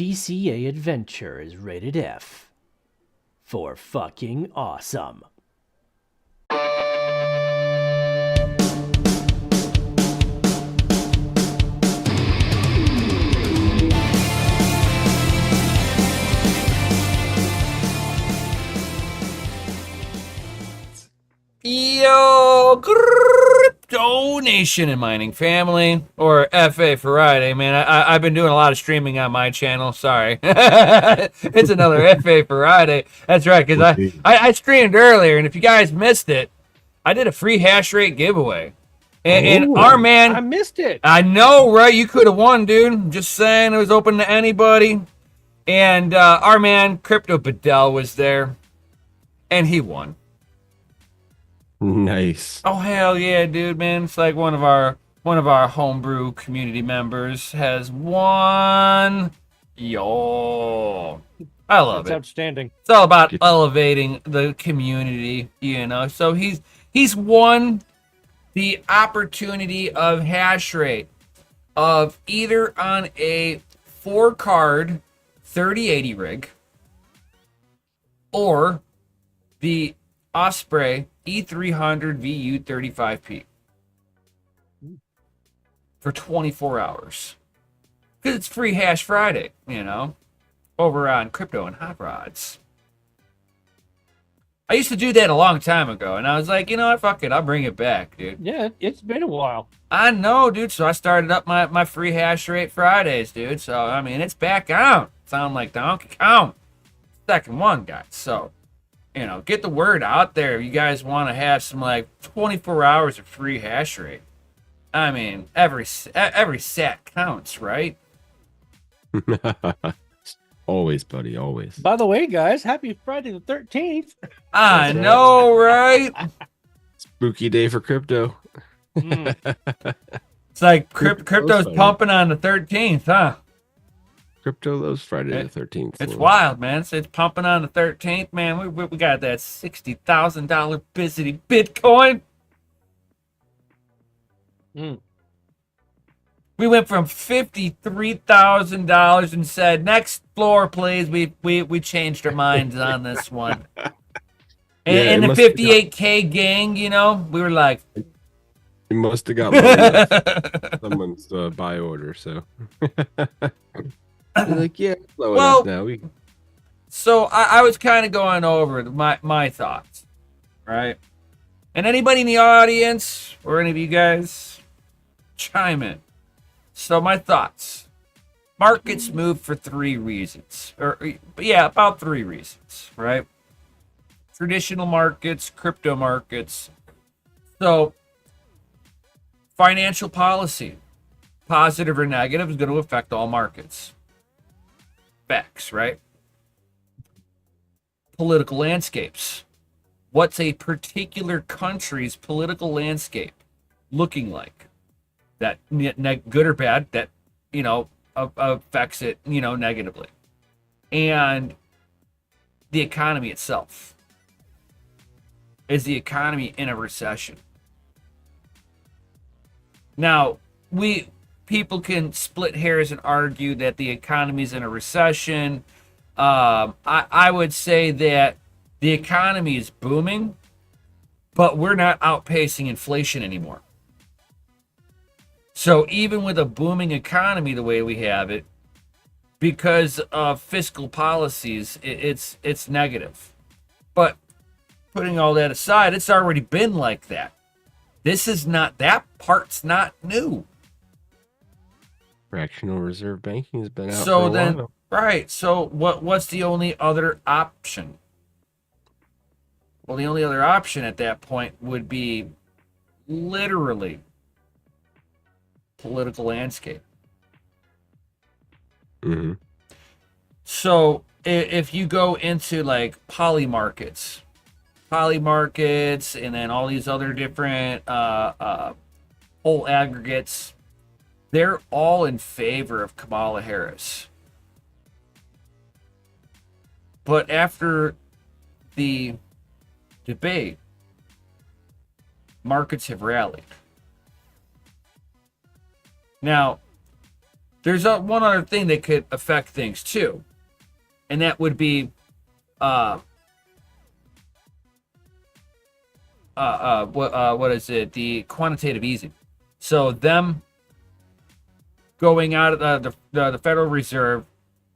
DCA adventure is rated F for fucking awesome. Yo, Crypto Nation and Mining Family, or FA Friday, man. I've been doing a lot of streaming on my channel. Sorry. It's another FA Friday. That's right, because I streamed earlier, and if you guys missed it, I did a free hash rate giveaway. And our man... I missed it. I know, right? You could have won, dude. Just saying, it was open to anybody. And our man, Crypto Bedell, was there, and he won. Nice. Oh hell yeah, dude, man! It's like one of our homebrew community members has won. Yo, I love That's it. outstanding. It's all about elevating the community, you know. So he's won the opportunity of hash rate of either on a 4-card 3080 rig or the Osprey E300 VU 35P for 24 hours. Because it's free hash Friday, you know, over on Crypto and Hot Rods. I used to do that a long time ago, and I was like, you know what, fuck it, I'll bring it back, dude. Yeah, it's been a while. I know, dude, so I started up my free hash rate Fridays, dude. So, I mean, it's back on. Sound like Donkey Kong. Second one, guys, so... You know, get the word out there if you guys want to have some, like, 24 hours of free hash rate. I mean, every sat counts, right? Always, buddy, always. By the way, guys, happy Friday the 13th. I know, right? Spooky day for crypto. It's like crypto's pumping on the 13th, huh? Crypto loves Friday the 13th. It's wild, man. It's pumping on the 13th, man. We got that $60,000 busy Bitcoin. We went from $53,000 and said, next floor, please. We changed our minds on this one. And the 58K gang, you know, we were like... You must have got someone's buy order, so... like, yeah, well, now. So I was kind of going over my thoughts, right? And anybody in the audience or any of you guys, chime in. So my thoughts. Markets move for 3 reasons. About 3 reasons, right? Traditional markets, crypto markets. So financial policy, positive or negative, is going to affect all markets. Facts, right? Political landscapes. What's a particular country's political landscape looking like? That good or bad, that, you know, affects it, you know, negatively. And the economy itself. Is the economy in a recession? Now, people can split hairs and argue that the economy's in a recession. I would say that the economy is booming, but we're not outpacing inflation anymore. So even with a booming economy the way we have it, because of fiscal policies, it's negative. But putting all that aside, it's already been like that. That part's not new. Fractional reserve banking has been out So for a then, while. right. So what's the only other option? Well, the only other option at that point would be literally political landscape. Mm-hmm. So if you go into like poly markets, and then all these other different whole aggregates, they're all in favor of Kamala Harris. But after the debate, markets have rallied. Now, There's one other thing that could affect things too, and that would be what is it? The quantitative easing. So them going out of the Federal Reserve,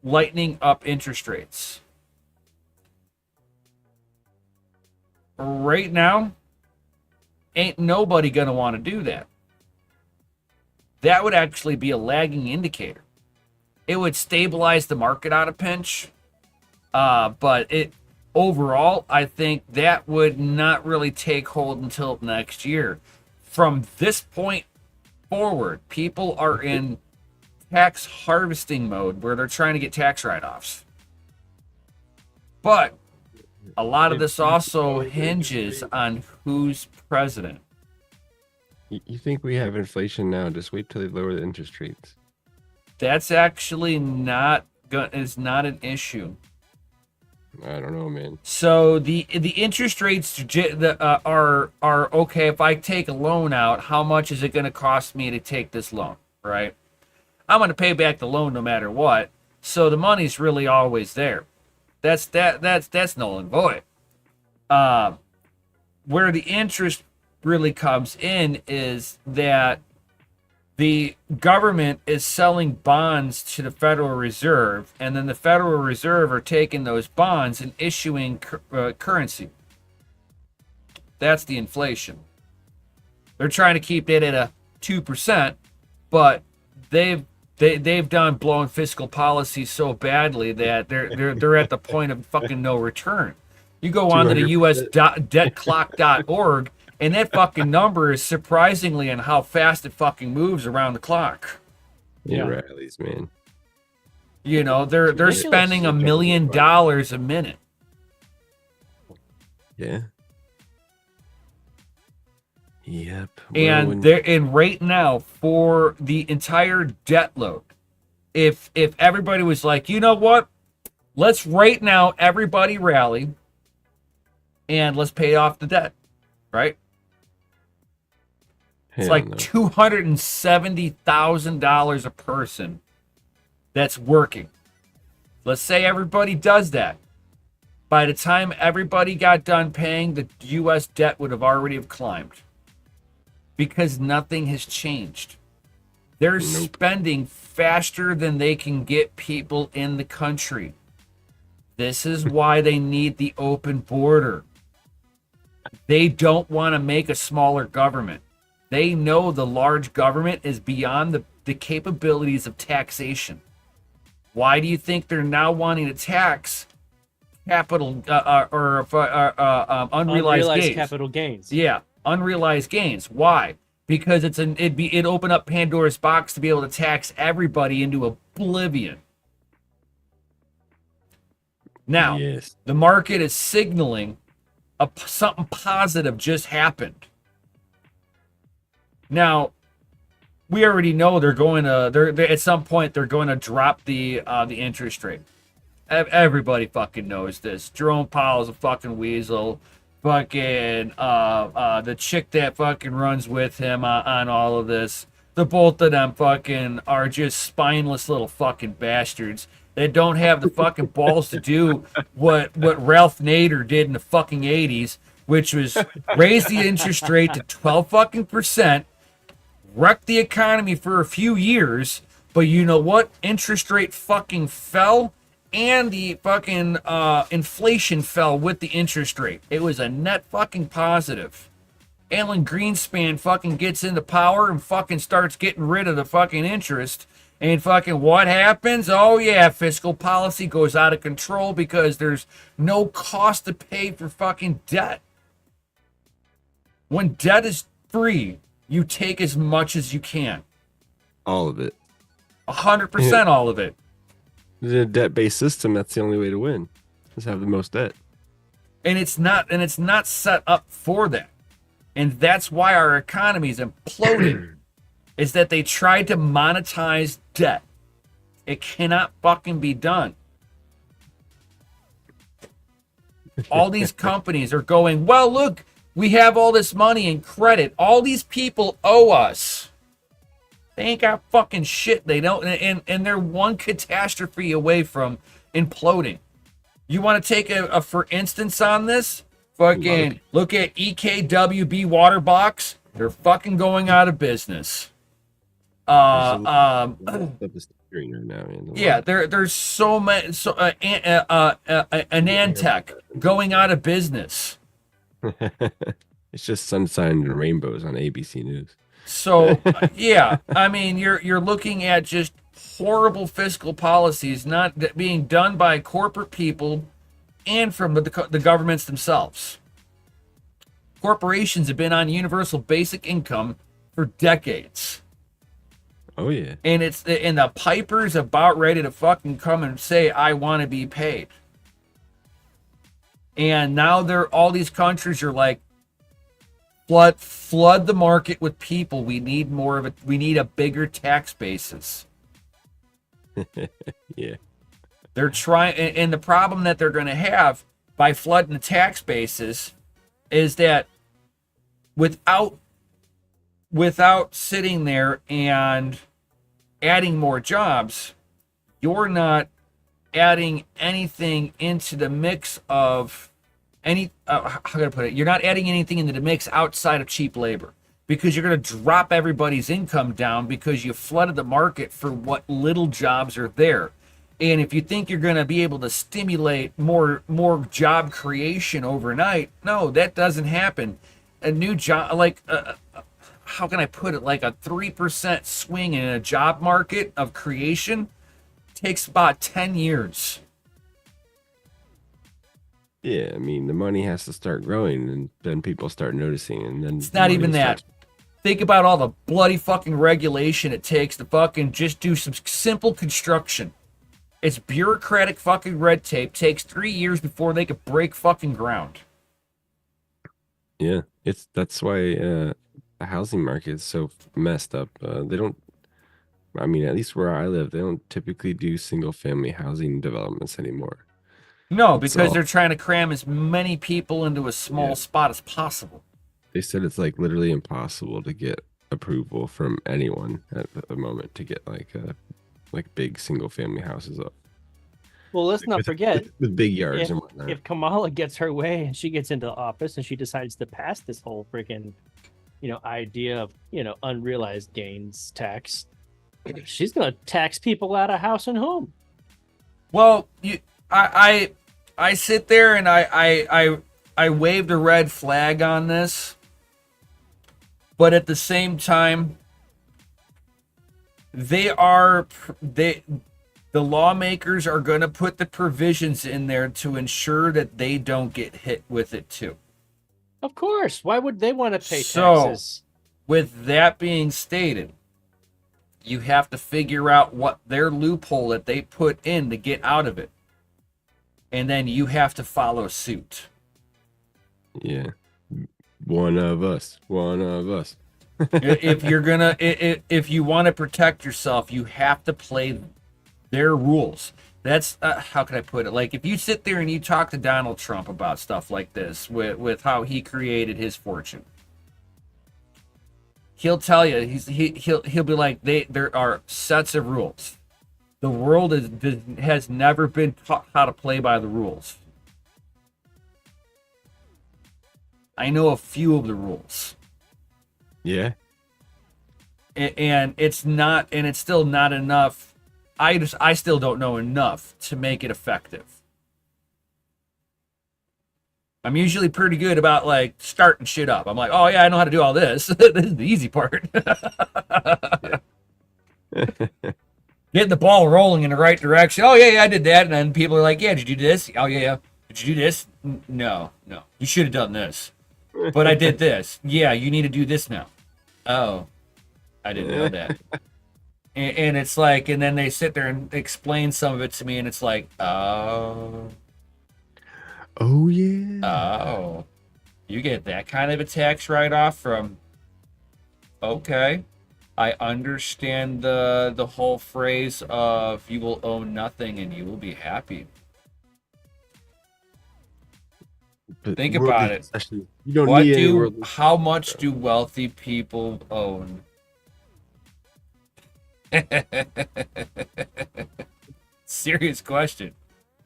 lightening up interest rates. Right now, ain't nobody gonna want to do that. That would actually be a lagging indicator. It would stabilize the market on a pinch, but it overall, I think that would not really take hold until next year. From this point forward, people are in tax harvesting mode where they're trying to get tax write-offs. But a lot of this also hinges on who's president. You think we have inflation now? Just wait till they lower the interest rates. That's actually not an issue. I don't know, man. So the interest rates are okay. If I take a loan out, how much is it going to cost me to take this loan? Right? I'm going to pay back the loan no matter what. So the money's really always there. That's null and void. Where the interest really comes in is that the government is selling bonds to the Federal Reserve, and then the Federal Reserve are taking those bonds and issuing currency. That's the inflation. They're trying to keep it at a 2%, but they've done blowing fiscal policy so badly that they're at the point of fucking no return. You go on to the US.debtclock.org, and that fucking number is surprisingly in how fast it fucking moves around the clock. Yeah, rallies, man. You know, they're spending $1 million a minute. Yeah. Yep. And right now for the entire debt load, if everybody was like, you know what, let's right now everybody rally and let's pay off the debt, right? It's like $270,000 a person that's working. Let's say everybody does that. By the time everybody got done paying, the U.S. debt would have already climbed. Because nothing has changed. They're spending faster than they can get people in the country. This is why they need the open border. They don't want to make a smaller government. They know the large government is beyond the capabilities of taxation. Why do you think they're now wanting to tax capital unrealized gains? Capital gains? Yeah, unrealized gains. Why? Because it'd open up Pandora's box to be able to tax everybody into oblivion. Now, the market is signaling something positive just happened. Now, we already know they're at some point they're going to drop the interest rate. Everybody fucking knows this. Jerome Powell's a fucking weasel. Fucking the chick that fucking runs with him on all of this. The both of them fucking are just spineless little fucking bastards that don't have the fucking balls to do what Ralph Nader did in the fucking 80s, which was raise the interest rate to 12 fucking %, wreck the economy for a few years, but you know what? Interest rate fucking fell, and the fucking inflation fell with the interest rate. It was a net fucking positive. Alan Greenspan fucking gets into power and fucking starts getting rid of the fucking interest. And fucking what happens? Oh yeah, fiscal policy goes out of control because there's no cost to pay for fucking debt. When debt is free, you take as much as you can. All of it. 100% all of it. In a debt-based system, that's the only way to win. Is have the most debt. And it's not set up for that. And that's why our economy is imploding. Is that they tried to monetize debt. It cannot fucking be done. All these companies are going, well, look, we have all this money and credit. All these people owe us. They ain't got fucking shit. They don't, and they're one catastrophe away from imploding. You want to take a for instance on this? Fucking look at EKWB Water Box. They're fucking going out of business. Right now, Yeah, there's so many. Anantech going out of business. It's just sunshine and rainbows on ABC News. So yeah, I mean, you're looking at just horrible fiscal policies not being done by corporate people and from the governments themselves. Corporations have been on universal basic income for decades. Oh yeah. And the piper's about ready to fucking come and say, I want to be paid. And now all these countries are like, flood the market with people. We need more of it. We need a bigger tax basis. Yeah. They're trying, and the problem that they're going to have by flooding the tax basis is that without sitting there and adding more jobs, you're not adding anything into the mix of how can I put it? You're not adding anything into the mix outside of cheap labor, because you're going to drop everybody's income down because you flooded the market for what little jobs are there. And if you think you're going to be able to stimulate more job creation overnight, no, that doesn't happen. A new job, like how can I put it? Like a 3% swing in a job market of creation takes about 10 years. Yeah, I mean, the money has to start growing, and then people start noticing, and then it's not even that. Think about all the bloody fucking regulation it takes to fucking just do some simple construction. It's bureaucratic fucking red tape. Takes 3 years before they could break fucking ground. Yeah, that's why the housing market is so messed up. They don't. I mean, at least where I live, they don't typically do single family housing developments anymore. No, because they're trying to cram as many people into a small spot as possible. They said it's like literally impossible to get approval from anyone at the moment to get like big single family houses up. Well, let's not forget with big yards and whatnot. If Kamala gets her way and she gets into office and she decides to pass this whole freaking, idea of, unrealized gains tax, she's gonna tax people out of house and home. Well, I sit there and I waved a red flag on this, but at the same time, the lawmakers are going to put the provisions in there to ensure that they don't get hit with it too. Of course. Why would they want to pay taxes? So, with that being stated, you have to figure out what their loophole that they put in to get out of it. And then you have to follow suit. Yeah. One of us. If you want to protect yourself, you have to play their rules. That's how can I put it? Like if you sit there and you talk to Donald Trump about stuff like this with how he created his fortune, he'll tell you he'll be like there are sets of rules. The world has never been taught how to play by the rules. I know a few of the rules. Yeah. And it's still not enough. I still don't know enough to make it effective. I'm usually pretty good about like starting shit up. I'm like, oh yeah, I know how to do all this. This is the easy part. Getting the ball rolling in the right direction. Oh yeah, I did that. And then people are like, yeah, did you do this? Oh yeah. Did you do this? No. You should have done this. But I did this. Yeah, you need to do this now. Oh, I didn't know that. And it's like, and then they sit there and explain some of it to me, and it's like, oh yeah. Oh, you get that kind of a tax write-off from, okay. I understand the whole phrase of you will own nothing and you will be happy. But think about it. You don't need how much do wealthy people own? Serious question.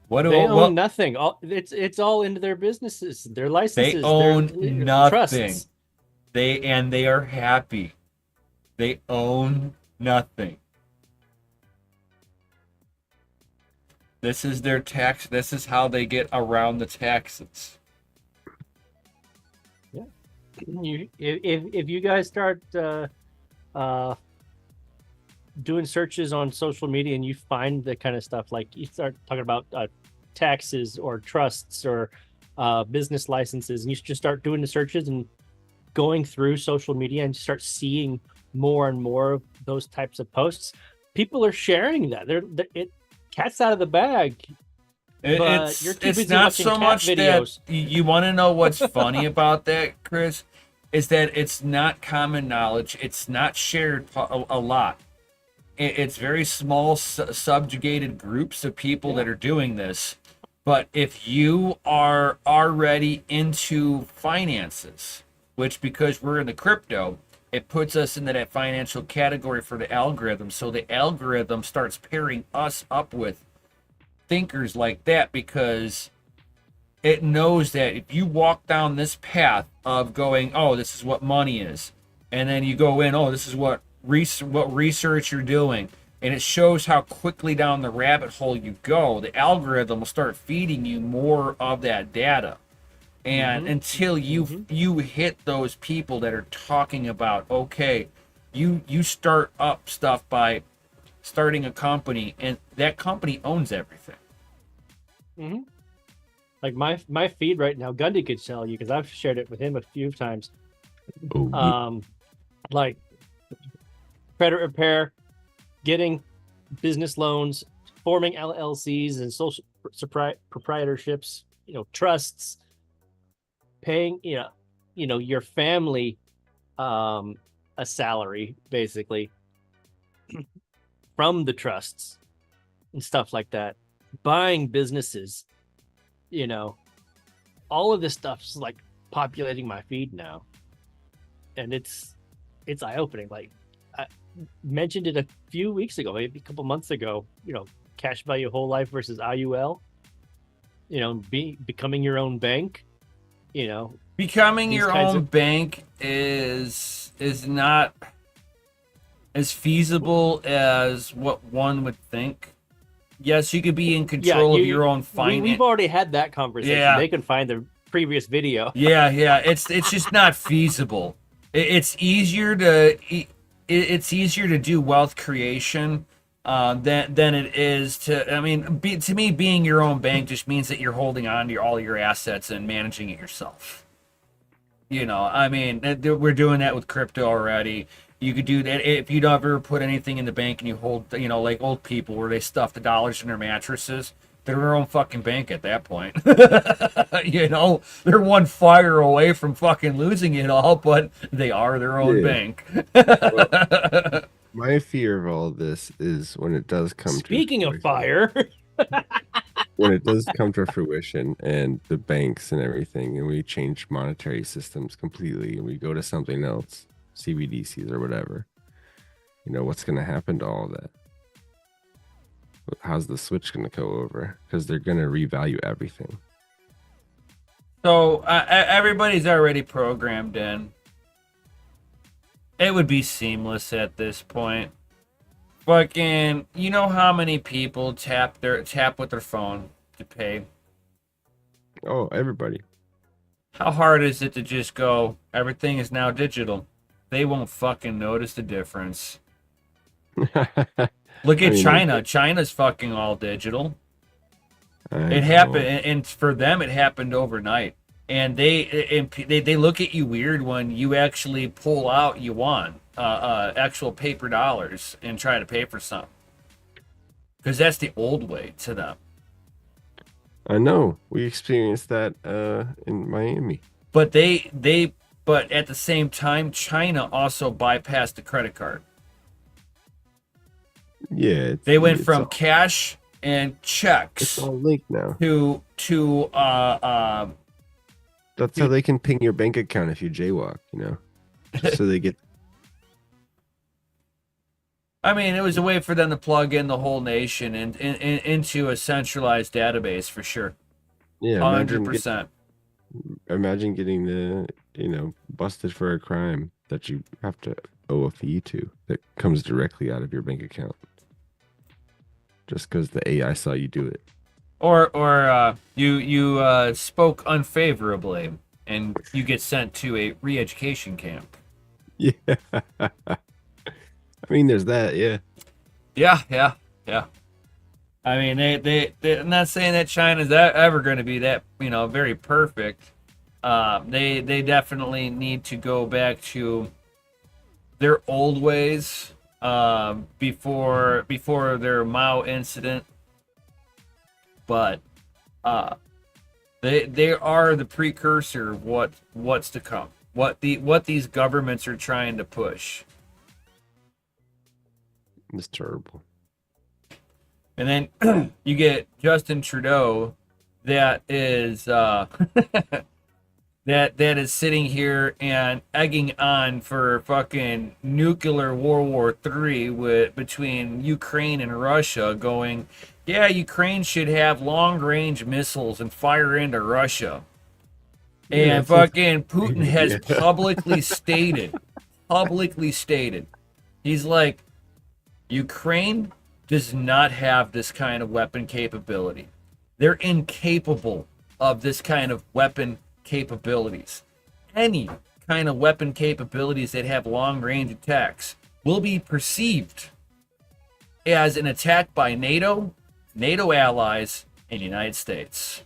What do They own what nothing. All it's all into their businesses, their they licenses, their own nothing. trusts. They are happy. They own nothing. This is their tax. This is how they get around the taxes. Yeah. If you guys start uh, doing searches on social media and you find the kind of stuff, like you start talking about taxes or trusts or business licenses, and you just start doing the searches and going through social media and start seeing more and more of those types of posts, people are sharing that. It cat's out of the bag. But you're too It's busy not watching so cat much videos. that you want to know what's funny about that, Chris, is that it's not common knowledge. It's not shared a lot. It's very small subjugated groups of people that are doing this. But if you are already into finances, which because we're in the crypto, it puts us into that financial category for the algorithm. So the algorithm starts pairing us up with thinkers like that because it knows that if you walk down this path of going, oh, this is what money is, and then you go in, oh, this is what research you're doing, and it shows how quickly down the rabbit hole you go, the algorithm will start feeding you more of that data. And until you hit those people that are talking about, okay, you start up stuff by starting a company, and that company owns everything. Like my feed right now, Gundy could tell you because I've shared it with him a few times. Oh, Like credit repair, getting business loans, forming LLCs and social proprietorships, trusts, paying, your family a salary basically from the trusts and stuff like that, buying businesses, all of this stuff's like populating my feed now, and it's eye-opening. Like I mentioned it a few weeks ago, maybe a couple months ago, cash value whole life versus IUL, becoming your own bank, Becoming these your kinds own of bank is not as feasible as what one would think. Yes, you could be in control of your own finance. We've already had that conversation. Yeah. They can find the previous video. Yeah, it's just not feasible. It's easier to do wealth creation than it is to. I mean, to me, being your own bank just means that you're holding on to all your assets and managing it yourself. I mean, we're doing that with crypto already. You could do that if you don't ever put anything in the bank and you hold, like old people where they stuff the dollars in their mattresses. They're their own fucking bank at that point. They're one fire away from fucking losing it all, but they are their own bank. Well, my fear of all this is when it does come Speaking to of fire, when it does come to fruition and the banks and everything, and we change monetary systems completely and we go to something else, CBDCs or whatever, what's going to happen to all of that? How's the switch going to go over? Because they're going to revalue everything. So everybody's already programmed in. It would be seamless at this point. Fucking, you know how many people tap with their phone to pay? Oh, everybody. How hard is it to just go, everything is now digital? They won't fucking notice the difference. Look at China. China's fucking all digital. It happened, and for them, it happened overnight. And they look at you weird when you actually pull out yuan, actual paper dollars, and try to pay for something. Because that's the old way to them. I know. We experienced that in Miami. But but at the same time, China also bypassed the credit card. Yeah, they went from cash and checks. It's all linked now. To That's how they can ping your bank account if you jaywalk, just so they get. I mean, it was a way for them to plug in the whole nation into a centralized database for sure. Yeah, 100%. imagine getting the busted for a crime that you have to owe a fee to that comes directly out of your bank account just because the AI saw you do it. Or you spoke unfavorably and you get sent to a re-education camp. Yeah. I mean, there's that. Yeah. Yeah. I mean, I'm not saying that China's ever going to be that, very perfect. They definitely need to go back to their old ways before their Mao incident. But they are the precursor of what's to come. What these governments are trying to push. It's terrible. And then you get Justin Trudeau, that is that is sitting here and egging on for fucking nuclear World War III between Ukraine and Russia, going, yeah, Ukraine should have long range missiles and fire into Russia. Yeah, And fucking Putin has Yeah. publicly stated, he's like, Ukraine does not have this kind of weapon capability. They're incapable of this kind of weapon capabilities. Any kind of weapon capabilities that have long range attacks will be perceived as an attack by NATO, NATO allies, and United States.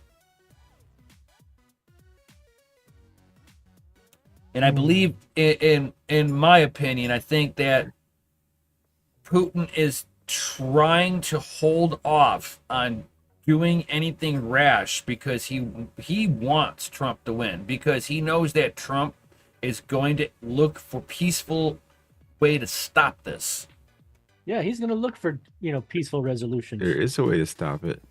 And I believe, in my opinion, I think that Putin is trying to hold off on doing anything rash because he wants Trump to win, because he knows that Trump is going to look for peaceful way to stop this. Yeah, he's gonna look for peaceful resolutions. There is a way to stop it.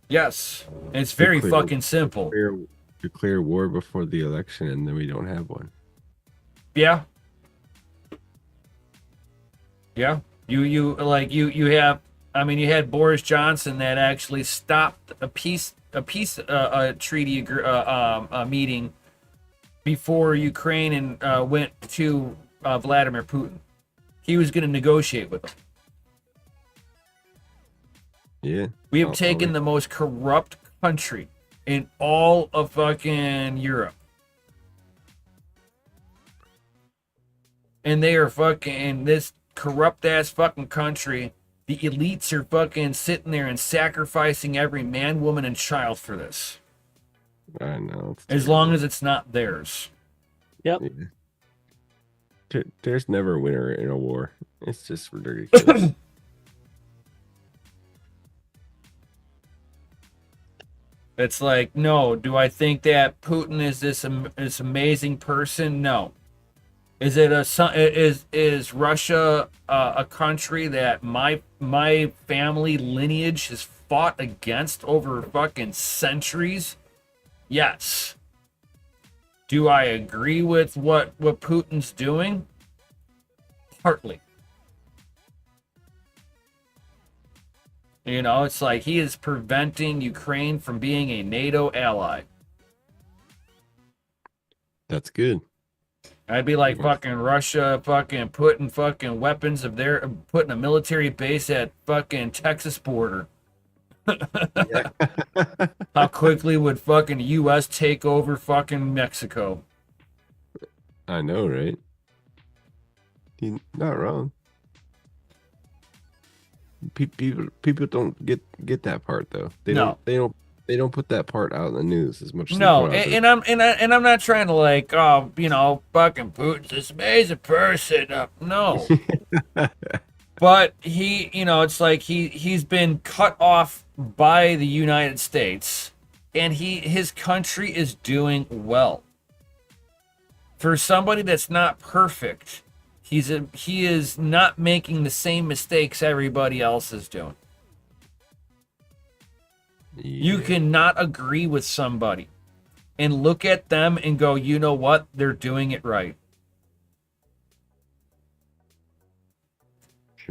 Yes, and it's very Nuclear- fucking simple. Declare war before the election, and then we don't have one. Yeah. You have, I mean, you had Boris Johnson that actually stopped a peace treaty meeting before Ukraine and went to Vladimir Putin. He was going to negotiate with him. Yeah. We have taken the most corrupt country in all of fucking Europe. And they are fucking, this corrupt ass fucking country, the elites are fucking sitting there and sacrificing every man, woman, and child for this. I know. As long as it's not theirs. Yep. Yeah. There's never a winner in a war. It's just ridiculous. It's like, no. Do I think that Putin is this amazing person? No. Is it is Russia a country that my family lineage has fought against over fucking centuries? Yes. Do I agree with what Putin's doing? Partly. It's like he is preventing Ukraine from being a NATO ally. That's good. I'd be like fucking Russia fucking putting fucking weapons of their, putting a military base at fucking Texas border. How quickly would fucking U.S. take over fucking Mexico? I know, right? You're not wrong. People don't get that part though. They don't put that part out in the news as much as No, they put and I'm not trying to like, fucking Putin's this amazing person. No. But he, it's like he's been cut off by the United States, and his country is doing well. For somebody that's not perfect, he is not making the same mistakes everybody else is doing. Yeah. You cannot agree with somebody and look at them and go, you know what? They're doing it right.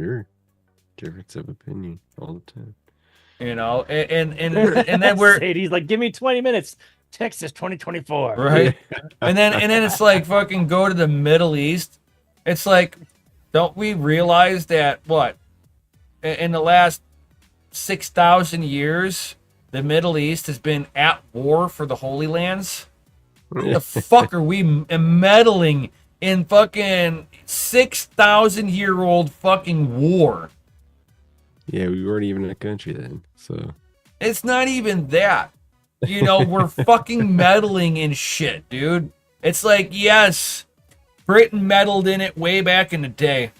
Sure. Difference of opinion all the time. You know, and then we're Sadie's like, give me 20 minutes. Texas 2024. right, and then it's like fucking go to the Middle East. It's like, don't we realize that what in the last 6,000 years, the Middle East has been at war for the Holy Lands? What the fuck are we meddling in fucking 6,000-year-old fucking war? Yeah, we weren't even a country then, so It's not even that. You know, we're fucking meddling in shit, dude. It's like, yes, Britain meddled in it way back in the day.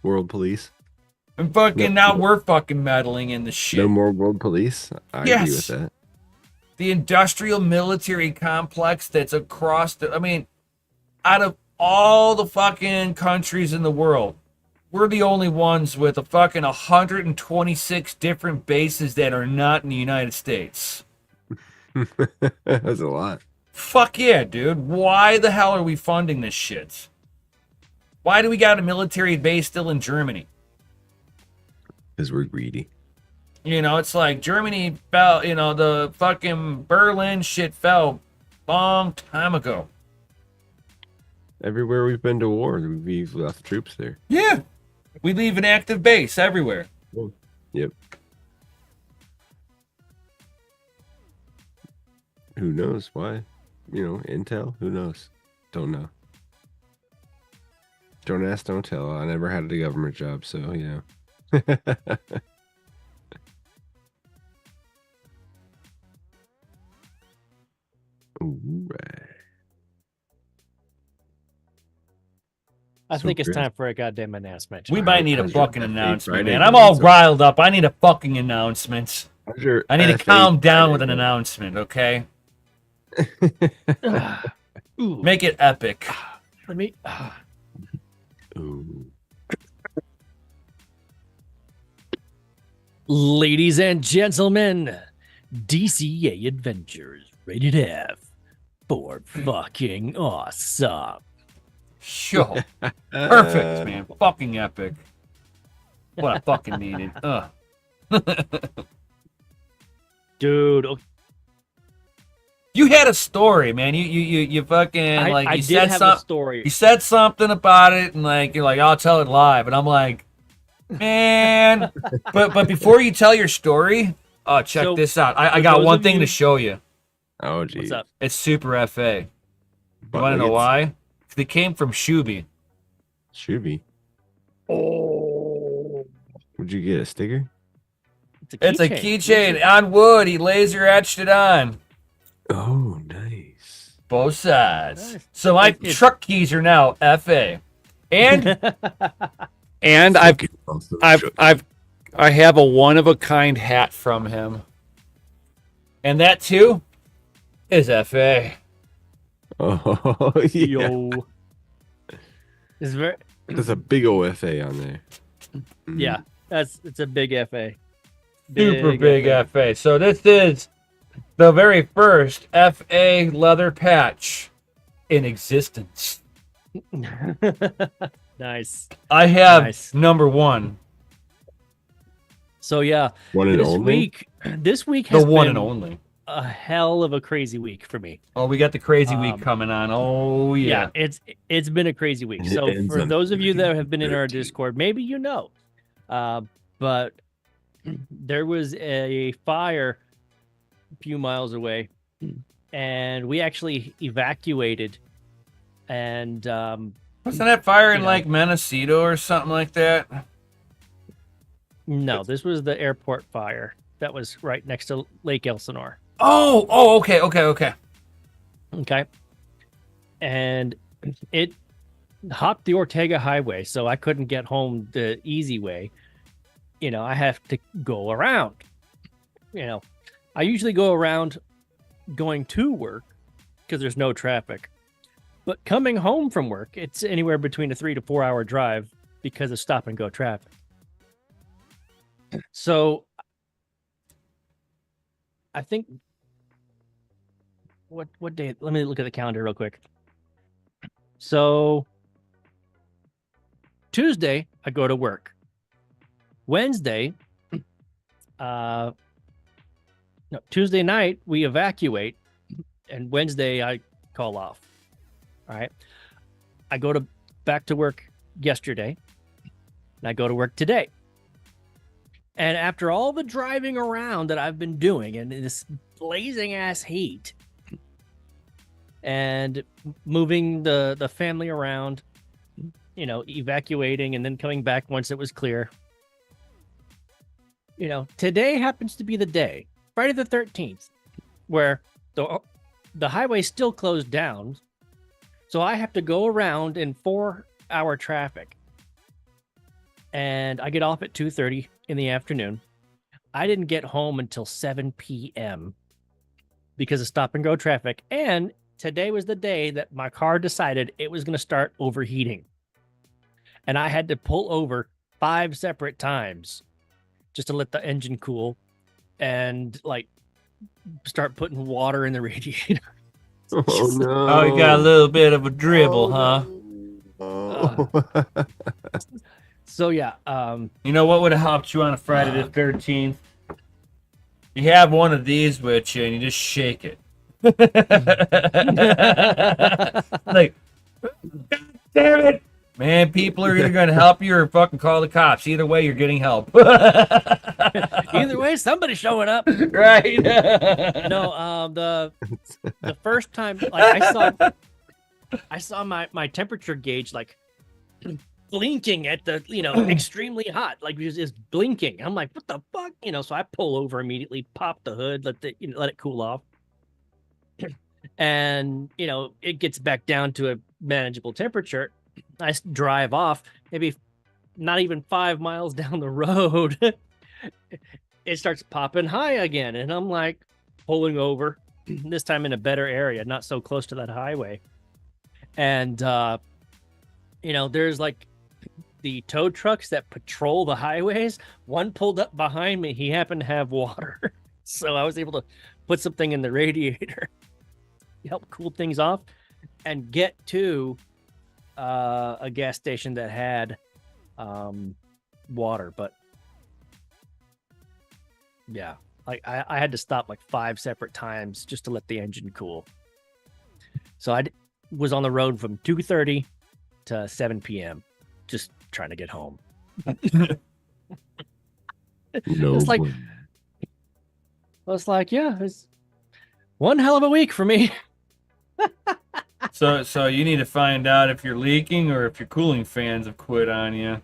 world police. And fucking now we're fucking meddling in the shit. No more world police. I agree with that. The industrial military complex that's across the, I mean, out of all the fucking countries in the world, we're the only ones with a fucking 126 different bases that are not in the United States. That's a lot. Fuck yeah, dude. Why the hell are we funding this shit? Why do we got a military base still in Germany? Because we're greedy. You know, it's like Germany fell, you know, the fucking Berlin shit fell long time ago. Everywhere we've been to war, we've left troops there. Yeah. We leave an active base everywhere. Yep. Who knows why? You know, intel? Who knows? Don't know. Don't ask, don't tell. I never had a government job, so, you know. Ooh, right. I think it's Chris, time for a goddamn announcement. We might need a how's your fucking FA announcement, Friday man. I'm going all so- riled up. I need a fucking announcement. how's your I need to FA calm down Friday with an going? announcement, okay? Ooh, Make it epic. let me. Ooh. Ladies and gentlemen, DCA Adventures rated F for fucking awesome. Sure. Perfect, man. Fucking epic. What I fucking needed. Dude, okay, You had a story, man. You fucking like I you did said have a something. story. You said something about it, and like you're like, I'll tell it live, and I'm like, man. but before you tell your story, oh, check So, this out. I for got those one of thing you- to show you. Oh, geez. What's up? It's Super FA. You Butt want to know nuggets? why? They came from Shuby. Should be. Oh, Would you get a sticker? It's a keychain on wood. He laser etched it on Oh, nice. both sides. Nice. So my It- truck keys are now FA, and I have a one of a kind hat from him, and that too is FA. Oh, yeah. Yo, it's very There's a big OFA on there. Mm. yeah. It's a big FA. Super big FA. So this is the very first FA leather patch in existence. Nice. I have Nice. number one, So yeah, One and only? this week the has one been and only. a hell of a crazy week for me. Oh, we got the crazy week Um, coming on. Oh Yeah, yeah. it's been a crazy week. And it So ends for on those of you that have been in our 13. Discord, maybe you know, but there was a fire a few miles away, and we actually evacuated. And Wasn't that fire in you know. like Mendocino or something like that? no, this was the airport fire that was right next to Lake Elsinore. Oh, okay. Okay. And it hopped the Ortega Highway, so I couldn't get home the easy way. You know, I have to go around. You know, I usually go around going to work because there's no traffic. But coming home from work, it's anywhere between a 3 to 4 hour drive because of stop and go traffic. So I think what day? Let me look at the calendar real quick. So Tuesday, I go to work. Wednesday, no, Tuesday night we evacuate, and Wednesday I call off. All right, I go back to work yesterday, and I go to work today. And after all the driving around that I've been doing in this blazing ass heat, and moving the family around, you know, evacuating and then coming back once it was clear. You know, today happens to be the day, Friday the 13th, where the highway still closed down. So I have to go around in 4-hour traffic. And I get off at 2:30 in the afternoon. I didn't get home until 7 p.m. because of stop and go traffic. And today was the day that my car decided it was going to start overheating. And I had to pull over 5 separate times just to let the engine cool and like start putting water in the radiator. Oh no! Oh, you got a little bit of a dribble, huh? No. So yeah, You know what would have helped you on a Friday the 13th? You have one of these with you, and you just shake it. Like, God damn it! Man, people are either going to help you or fucking call the cops. Either way, you're getting help. either way, somebody's showing up. Right? No, the first time like I saw my temperature gauge like blinking at the, you know, extremely hot, like it was just blinking. I'm like, what the fuck, you know? So I pull over immediately, pop the hood, let it cool off, and you know it gets back down to a manageable temperature. I drive off, maybe not even 5 miles down the road. It starts popping high again, and I'm like pulling over, this time in a better area, not so close to that highway. And you know, there's like the tow trucks that patrol the highways. One pulled up behind me. He happened to have water, so I was able to put something in the radiator, help cool things off, and get to a gas station that had water. But yeah, like I had to stop like 5 separate times just to let the engine cool. So I was on the road from 2:30 to 7 p.m. just trying to get home. No. It's like, yeah, it's one hell of a week for me. So you need to find out if you're leaking or if your cooling fans have quit on you.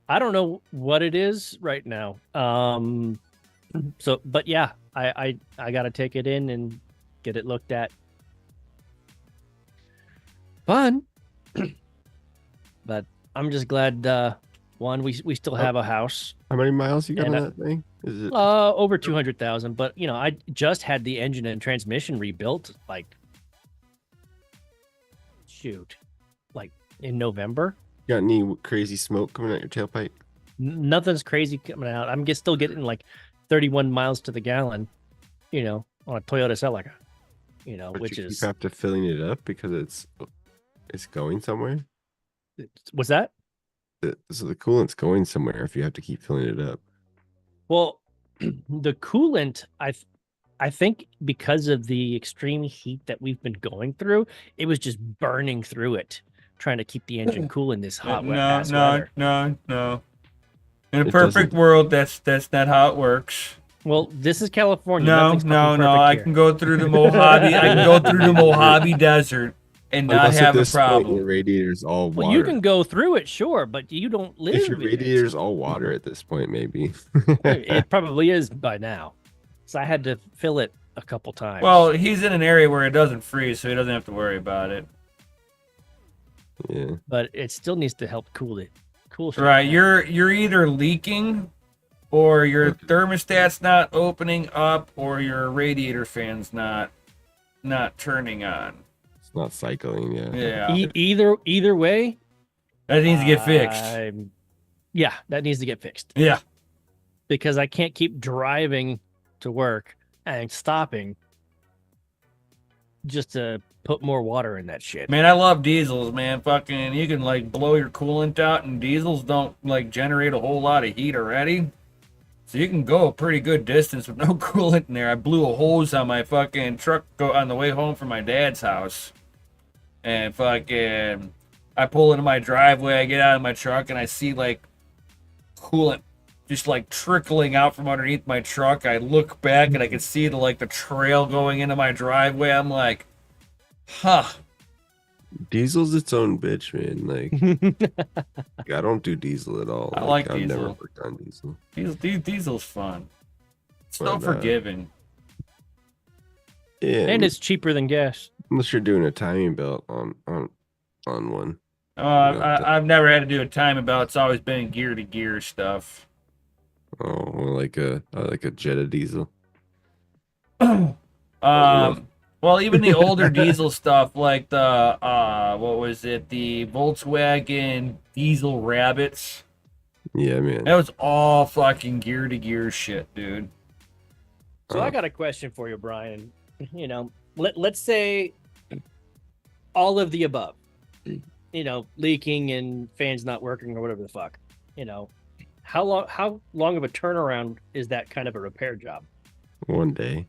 I don't know what it is right now. So, but yeah, I got to take it in and get it looked at. Fun. But I'm just glad, one, we still have a house. How many miles you got And, on that thing? Is it? Over 200,000. But, you know, I just had the engine and transmission rebuilt, like, like in November. Got any crazy smoke coming out your tailpipe? Nothing's crazy coming out. I'm still getting like 31 miles to the gallon, you know, on a Toyota Celica, you know, But which you is... keep have to filling it up because it's going somewhere. What's that? So the coolant's going somewhere if you have to keep filling it up. Well, the coolant, I think because of the extreme heat that we've been going through, it was just burning through it, trying to keep the engine cool in this hot, wet ass weather. No. In a It perfect doesn't- world, that's not how it works. Well, this is California. No. Nothing's fucking perfect I here. can go through the Mojave. I can go through the Mojave Desert and not Unless at have a this point problem. your radiator's all water. Well, you can go through it, sure, but you don't live If your in it. radiator's all water at this point, maybe. It probably is by now. So I had to fill it a couple times. Well, he's in an area where it doesn't freeze, so he doesn't have to worry about it. Yeah. But it still needs to help cool it. Cool shit Right, down. you're either leaking, or your thermostat's not opening up, or your radiator fan's not turning on. It's not cycling. Yeah. Yeah, Either way, that needs to get fixed. Yeah, that needs to get fixed Yeah, because I can't keep driving to work and stopping just to put more water in that shit. Man, I love diesels, man. Fucking, you can like blow your coolant out, and diesels don't like generate a whole lot of heat already. So you can go a pretty good distance with no coolant in there. I blew a hose on my fucking truck on the way home from my dad's house. And fucking, I pull into my driveway, I get out of my truck, and I see like coolant just like trickling out from underneath my truck. I look back and I can see the trail going into my driveway. I'm like, huh. Diesel's its own bitch, man. Like, I don't do diesel at all. I like I've diesel. never worked on diesel. Diesel's fun. It's so But, forgiving. Yeah, And it's cheaper than gas. unless you're doing a timing belt on one. I've never had to do a timing belt. It's always been gear to gear stuff. Oh, well, like a Jetta diesel. Well, even the older diesel stuff, like the what was it? The Volkswagen diesel Rabbits. Yeah, man. That was all fucking gear to gear shit, dude. So I got a question for you, Brian. You know, let's say all of the above. You know, leaking and fans not working or whatever the fuck. You know, how long of a turnaround is that kind of a repair job? One day.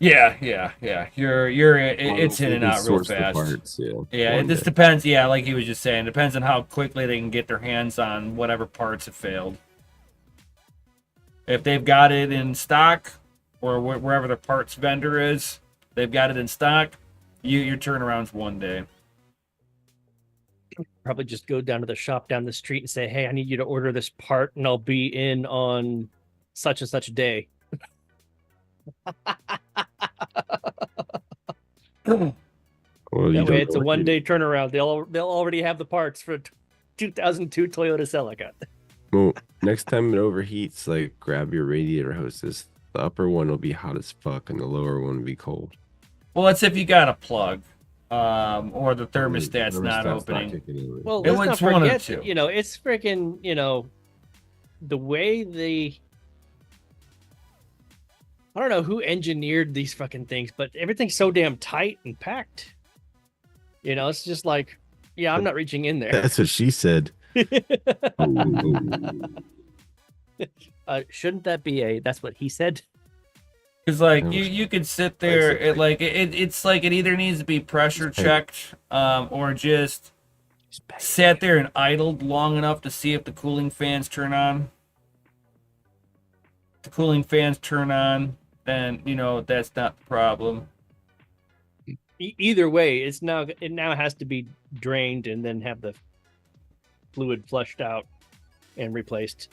Yeah. It's in and out real Sorts the fast. parts, yeah. Yeah, One it just day. depends. Yeah, like he was just saying, depends on how quickly they can get their hands on whatever parts have failed. If they've got it in stock, or wherever the parts vendor is, they've got it in stock. Your turnaround's one day. Probably just go down to the shop down the street and say, "Hey, I need you to order this part, and I'll be in on such and such a day." Well, you That don't way, it's a know what 1 day turnaround. They'll already have the parts for 2002 Toyota Celica. Well, next time it overheats, like grab your radiator hoses. The upper one will be hot as fuck, and the lower one will be cold. Well, that's if you got a plug, or the thermostat's not opening. kicking in. Well, It let's was not one of forget, two. you know, it's freaking, you know, the way I don't know who engineered these fucking things, but everything's so damn tight and packed. You know, it's just like, yeah, I'm not reaching in there. That's what she said. Shouldn't that be that's what he said? Because like That was- you could sit there, it's like it either needs to be pressure checked, or just sat there and idled long enough to see if the cooling fans turn on. If the cooling fans turn on, then you know that's not the problem. Either way, it now has to be drained and then have the fluid flushed out and replaced.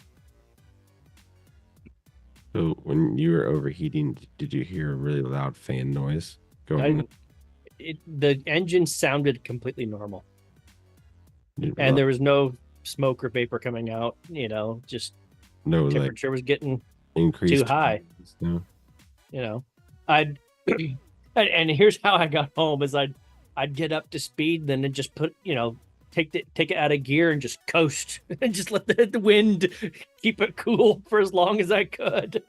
So when you were overheating, did you hear a really loud fan noise going? The engine sounded completely normal, on? and there was no smoke or vapor coming out. You know, just no like temperature was getting increased too high. No. You know, and here's how I got home: is I'd get up to speed, then it just put take it out of gear and just coast and just let the wind keep it cool for as long as I could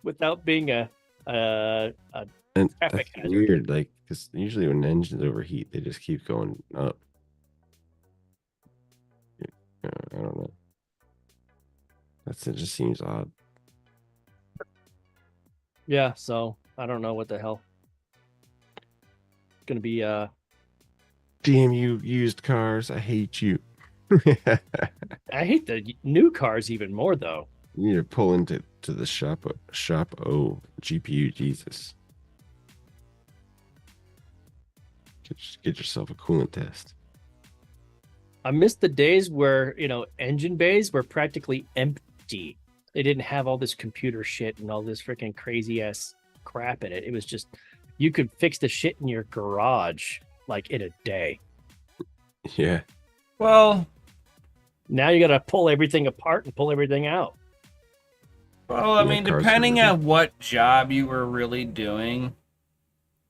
without being a And traffic that's hazard. weird, like, because usually when engines overheat, they just keep going up. I don't know. It just seems odd. Yeah, so I don't know what the hell. It's gonna be Damn you, used cars! I hate you. I hate the new cars even more though. You need to pull into the shop. Oh, GPU Jesus! Get yourself a coolant test. I miss the days where, engine bays were practically empty. They didn't have all this computer shit and all this freaking crazy ass crap in it. It was just, you could fix the shit in your garage like in a day. Yeah. Well, Now you got to pull everything apart and pull everything out. I Yeah, mean, cars are depending really- on what job you were really doing,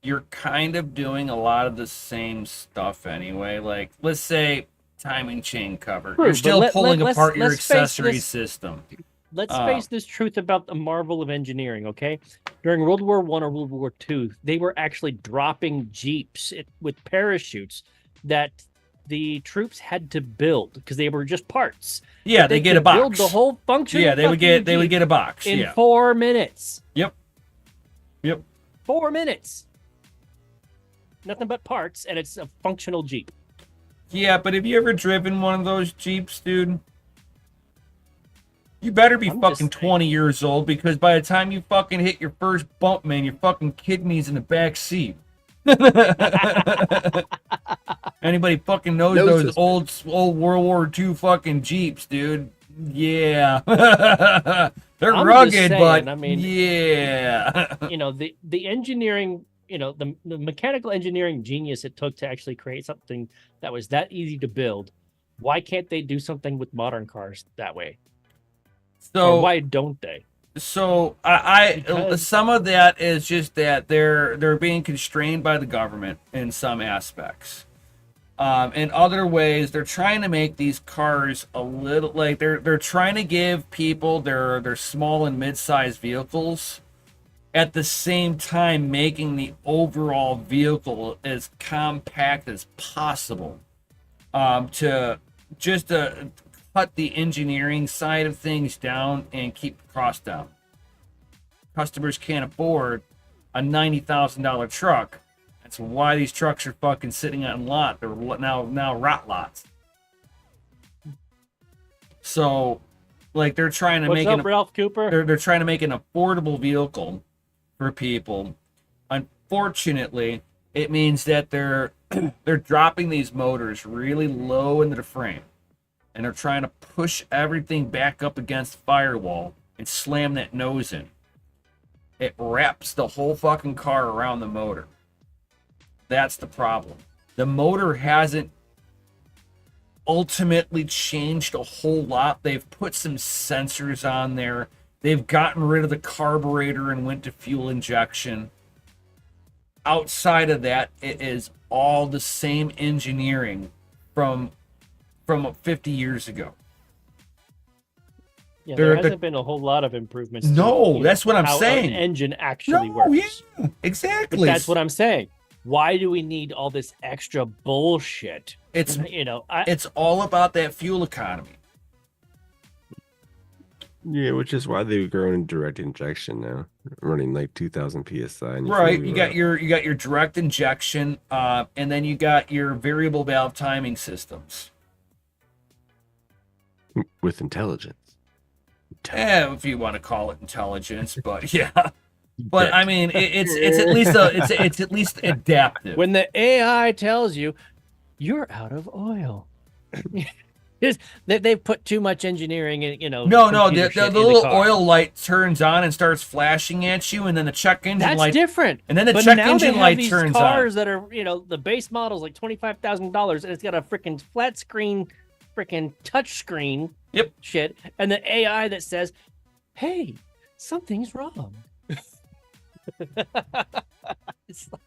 you're kind of doing a lot of the same stuff anyway. Like, let's say timing chain cover. True, You're but still pulling let's- apart your let's face accessory this- system. let's face this truth about the marvel of engineering, okay? During World War I or World War II, they were actually dropping jeeps with parachutes that the troops had to build because they were just parts. Yeah, But they get a could build box. the whole function. Yeah, they would get a box. in Yeah. 4 minutes. Yep. Yep. 4 minutes. Nothing but parts, and it's a functional Jeep. Yeah, but have you ever driven one of those Jeeps, dude? You better be I'm fucking just 20 years old, because by the time you fucking hit your first bump, man, your fucking kidney's in the back seat. Anybody fucking knows No those suspense. old World War II fucking Jeeps, dude? Yeah. They're I'm rugged, just saying, but I mean, yeah. you know, the engineering, you know, the mechanical engineering genius it took to actually create something that was that easy to build. Why can't they do something with modern cars that way? Or So why don't they? So I Because- some of that is just that they're being constrained by the government in some aspects. In other ways, they're trying to make these cars a little like they're trying to give people their small and mid-sized vehicles, at the same time making the overall vehicle as compact as possible, to just to cut the engineering side of things down and keep the cost down. Customers can't afford a $90,000 truck. That's why these trucks are fucking sitting on lot. They're now rot lots. So, like, they're trying to What's make up, Ralph Cooper? they're trying to make an affordable vehicle for people. Unfortunately, it means that they're they're dropping these motors really low into the frame, and they're trying to push everything back up against the firewall and slam that nose in. It wraps the whole fucking car around the motor. That's the problem. The motor hasn't ultimately changed a whole lot. They've put some sensors on there. They've gotten rid of the carburetor and went to fuel injection. Outside of that, it is all the same engineering from 50 years ago. Yeah, They're- there they're- hasn't been a whole lot of improvements. to, No, you know, that's what I'm how saying. An engine actually No, works. yeah, exactly. But that's what I'm saying. Why do we need all this extra bullshit? It's You know, it's all about that fuel economy. Yeah, which is why they've grown in direct injection now, running like 2,000 psi. And Right, feel you got your direct injection, and then you got your variable valve timing systems. with intelligence. If you want to call it intelligence, but yeah. But I mean, it's at least it's at least adaptive. when the AI tells you you're out of oil, they've put too much engineering in. You know, No, computer the shit in little car. oil light turns on and starts flashing at you, and then the check engine That's light, different. and then the But check now engine they have light these turns cars on. that are, you know, the base model's like $25,000, and it's got a freaking flat screen, freaking touch screen. Yep. Shit, and the AI that says, "Hey, something's wrong." It's like,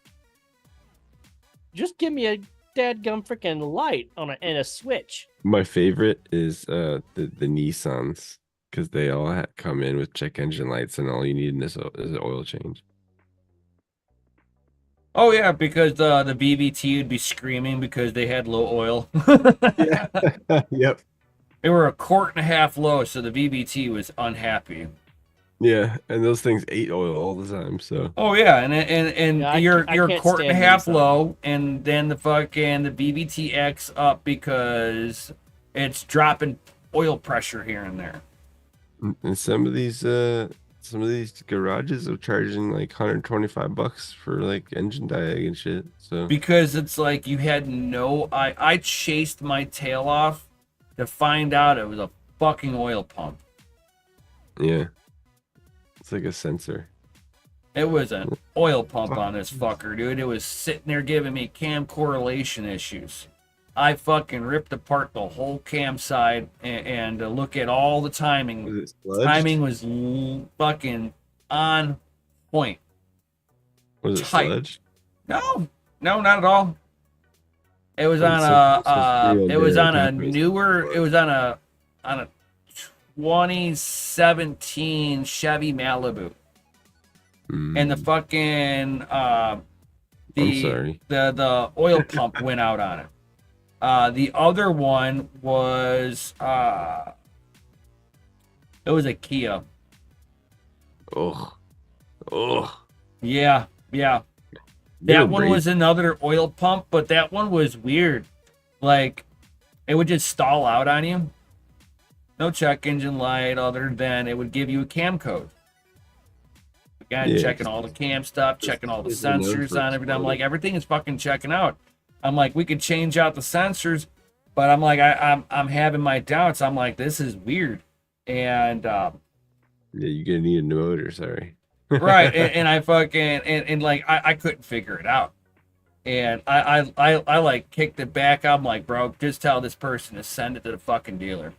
just give me a dadgum freaking light on and a switch. My favorite is the Nissans, because they all come in with check engine lights, and all you need is an oil change. Oh yeah, because the BVT would be screaming because they had low oil. Yeah. Yep. They were a quart and a half low, so the VBT was unhappy. Yeah, and those things ate oil all the time. So Oh yeah, and Yeah, I you're can't quart and a stand half Nissan. low, and then the BBT X up because it's dropping oil pressure here and there. and some of these garages are charging like $125 for like engine diag and shit. So Because it's like you had I chased my tail off to find out it was a fucking oil pump. yeah, it's like a sensor. It was an oil pump on this fucker, dude. It was sitting there giving me cam correlation issues. I fucking ripped apart the whole cam side and look at all the timing. Was it sludged? Timing was fucking on point. Was it tight. sludged? No, not at all. It was It's on so- a real it was good on a peppers. newer it was on a 2017 Chevy Malibu, and the fucking I'm sorry. the oil pump went out on it. The other one was it was a Kia. Oh, oh. Yeah. That one was another oil pump, but that one was weird. Like, it would just stall out on you. No check engine light, other than it would give you a cam code. Again, checking all the cam stuff, checking all the sensors on everything. I'm like, everything is fucking checking out. I'm like, we could change out the sensors, but I'm like, I'm having my doubts. I'm like, this is weird, and yeah, you're gonna need a new motor. Sorry. right, and I fucking and like I couldn't figure it out, and I like kicked it back. I'm like, bro, just tell this person to send it to the fucking dealer,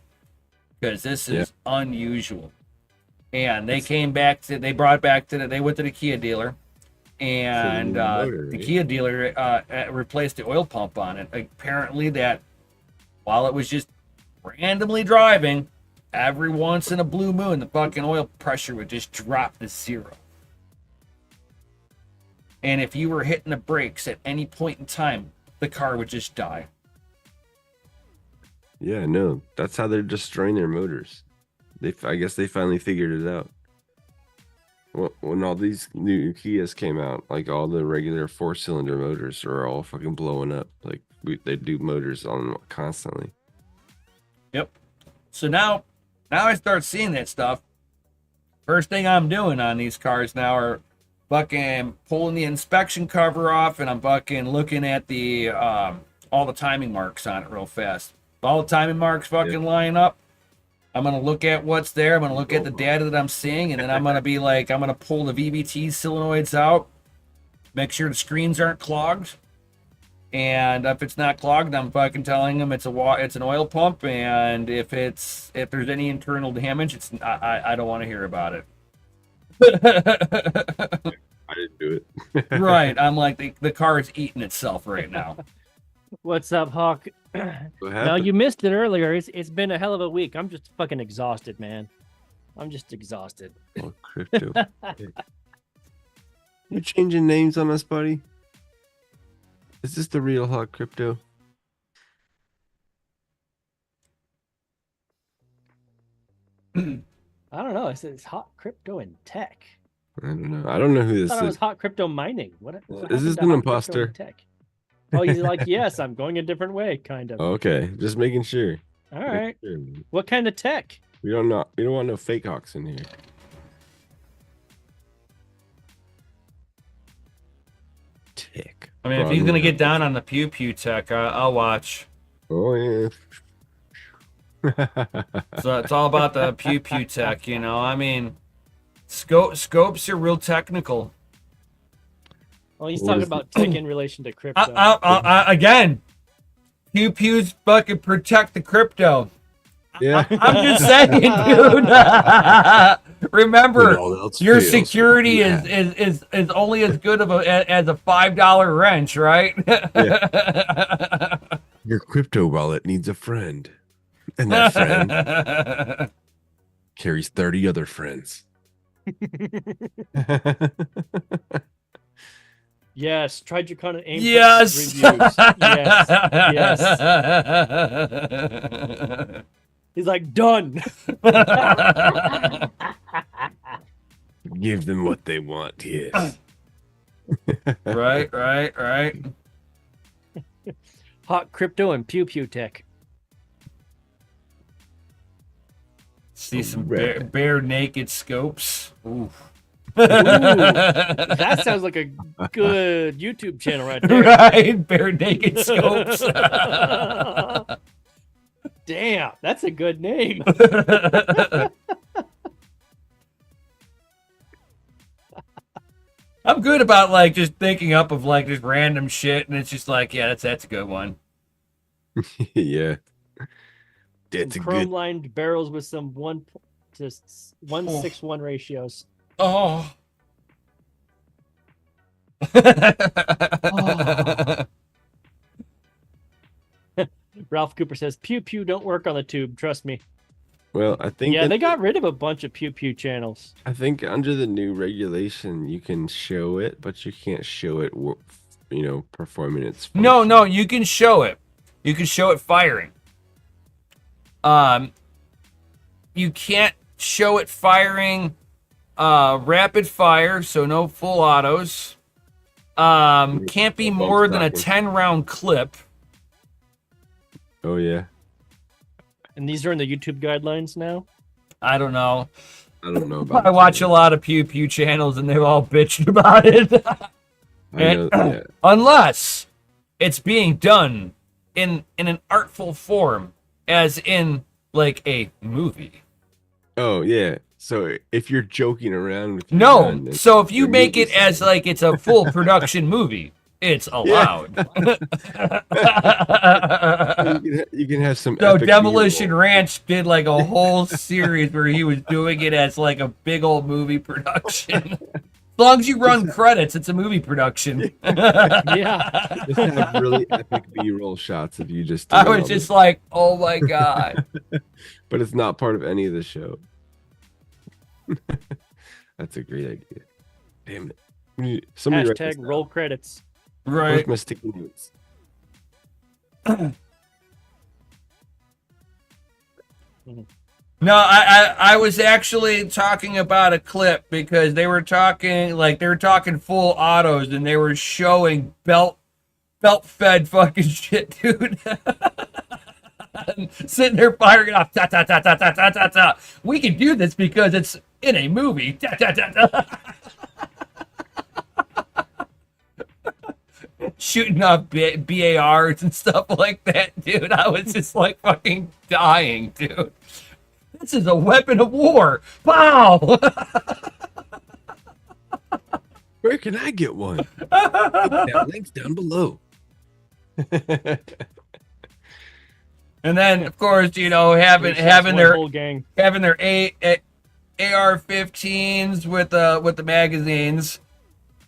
because this is unusual. And they came back to, they brought back to they went to the Kia dealer, and the Kia dealer replaced the oil pump on it. Apparently, that while it was just randomly driving, every once in a blue moon, the fucking oil pressure would just drop to 0. And if you were hitting the brakes at any point in time, the car would just die. Yeah, no, that's how they're destroying their motors. I guess they finally figured it out. When all these new Kias came out, like all the regular 4-cylinder motors are all fucking blowing up. Like they do motors on them constantly. Yep. So now I start seeing that stuff. First thing I'm doing on these cars now are fucking pulling the inspection cover off, and I'm fucking looking at the all the timing marks on it real fast. If all the timing marks fucking line up, I'm going to look at what's there. I'm going to look at the data that I'm seeing, and then I'm going to be like, I'm going to pull the VVT solenoids out, make sure the screens aren't clogged. And if it's not clogged, I'm fucking telling them it's an oil pump, and if there's any internal damage, I don't want to hear about it. I didn't do it. Right. I'm like, the car is eating itself right now. What's up, Hawk? No, you missed it earlier. It's been a hell of a week. I'm just fucking exhausted, man. I'm just exhausted. Oh, crypto. You changing names on us, buddy? Is this the real Hawk Crypto? I don't know. It's Hot Crypto and Tech. I don't know. I don't know who this I thought is. It was Hot Crypto Mining. What Is this an imposter? Tech? Oh, he's like, yes, I'm going a different way, kind of. Okay, just making sure. All right. Sure. What kind of tech? We don't want no fake Hawks in here. Tech. I mean, if he's gonna get down on the pew pew tech, I'll watch. Oh yeah. So it's all about the pew pew tech, you know. I mean, scopes are real technical. Well, he's talking about tech in relation to crypto. Again, pew pews fucking protect the crypto. Yeah, I'm just saying, dude. Remember, your security is only as good of as a $5 wrench, right? Yeah. Your crypto wallet needs a friend, and that friend carries 30 other friends. Yes, tried your kind of aim. Yes. Reviews. Yes. He's like, done. Give them what they want. Yes. Right. Hot Crypto and Pew Pew Tech. See some bare naked scopes. Ooh. Ooh, that sounds like a good YouTube channel right there. Right, bare naked scopes. Damn, that's a good name. I'm good about like just thinking up of like just random shit, and it's just like, yeah, that's a good one. Yeah, that's a chrome lined barrels with some 1:161 ratios. Oh. Ralph Cooper says, pew pew don't work on the tube, trust me. Well, I think Yeah, they got rid of a bunch of pew pew channels. I think under the new regulation, you can show it, but you can't show it, performing its No, function. you can show it. You can show it firing. You can't show it firing rapid fire, so no full autos. Can't be more than a 10-round clip. Oh yeah, And these are in the YouTube guidelines now. I don't know. I don't know about. I watch a lot of Pew Pew channels, and they've all bitched about it. I know, yeah. Unless it's being done in an artful form, as in like a movie. Oh yeah. So if you're joking around with your No, gun, so if you your make movie it as style. like it's a full production movie, it's allowed. You can have some. So epic Demolition B-roll. Ranch did like a whole series where he was doing it as like a big old movie production. As long as you run credits, it's a movie production. Yeah. Just have really epic B-roll shots of you just. I doing was all just this. like, oh my God. But it's not part of any of the show. That's a great idea. Damn it! Somebody write this Hashtag down. roll credits. Right. Where's my sticky notes? No, I was actually talking about a clip because they were talking full autos and they were showing belt fed fucking shit, dude. Sitting there firing off ta ta ta ta ta ta ta ta. We can do this because it's in a movie. Ta ta ta ta. Shooting off BARs and stuff like that, dude. I was just like fucking dying, dude. This is a weapon of war. Pow! Where can I get one? That link's down below. And then, of course, you know, having One their whole gang. AR-15s with the magazines,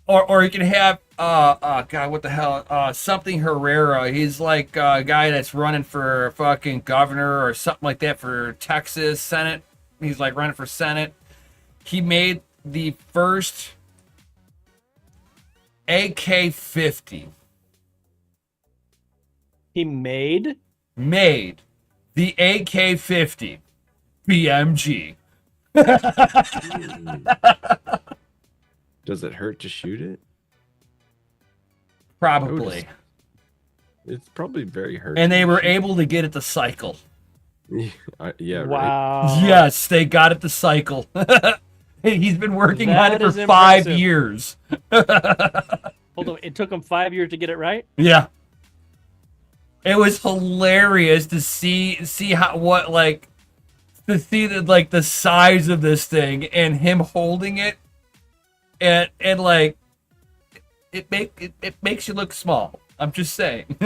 or you can have God, what the hell, something Herrera. He's like a guy that's running for fucking governor or something like that for Texas Senate. He's like running for Senate. He made the first AK-50. He made The AK-50 BMG. Does it hurt to shoot it? Probably. It's probably very hurt. And they were able to get it to cycle. Yeah. Right. wow. Yes, they got it to cycle. He's been working on it That for is 5 impressive. years. Hold on. It took him 5 years to get it right. Yeah. It was hilarious to see how the size of this thing and him holding it and like it makes you look small. I'm just saying. You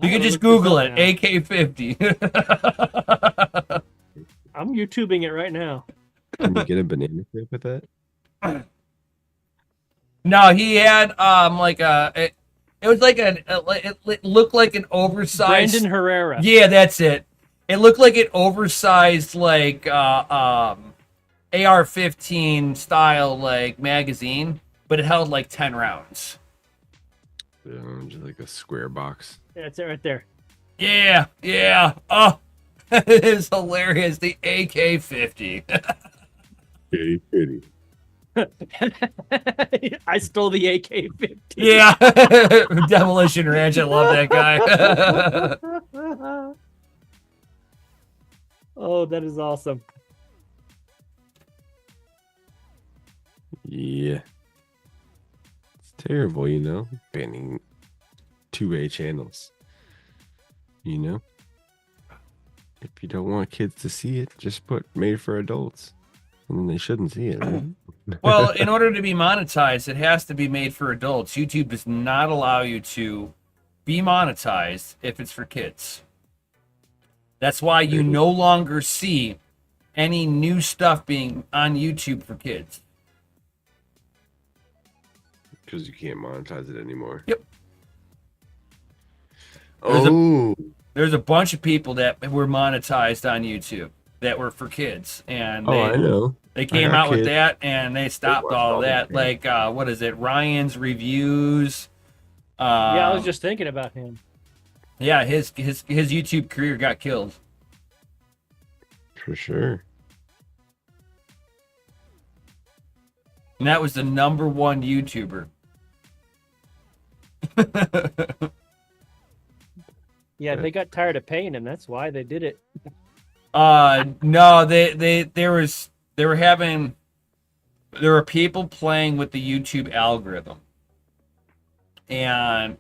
can just Google it, AK-50. I'm YouTubing it right now. Can you get a banana clip with that? No, he had it was like it looked like an oversized Brandon Herrera. Yeah, that's it. It looked like an oversized like AR-15 style like magazine, but it held like 10 rounds. Just like a square box. Yeah, it's it right there. Yeah. Oh, it is hilarious. The AK-50. Kitty, kitty. I stole the AK-50. Yeah. Demolition Ranch. I love that guy. Oh, that is awesome. Yeah. It's terrible, banning 2A channels. If you don't want kids to see it, just put made for adults. And then they shouldn't see it, right? Well, in order to be monetized, it has to be made for adults. YouTube does not allow you to be monetized if it's for kids. That's why you no longer see any new stuff being on YouTube for kids. Because you can't monetize it anymore. Yep. Oh, There's a bunch of people that were monetized on YouTube that were for kids, and Oh, I know. they I came got out with kids. that, and they stopped watch all all of that that. Like, what is it? Ryan's reviews. Yeah, I was just thinking about him. Yeah, his YouTube career got killed. For sure. And that was the #1 YouTuber. Yeah, they got tired of paying him. That's why they did it. No, there were people playing with the YouTube algorithm, and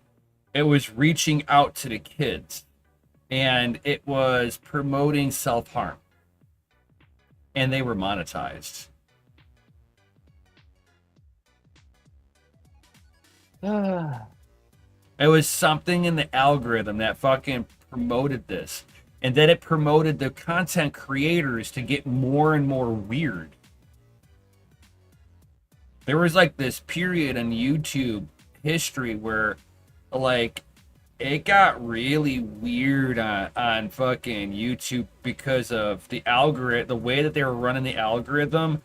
it was reaching out to the kids, and it was promoting self-harm, and they were monetized. It was something in the algorithm that fucking promoted this. And then it promoted the content creators to get more and more weird. There was like this period in YouTube history where like it got really weird on fucking YouTube because of the algorithm, the way that they were running the algorithm.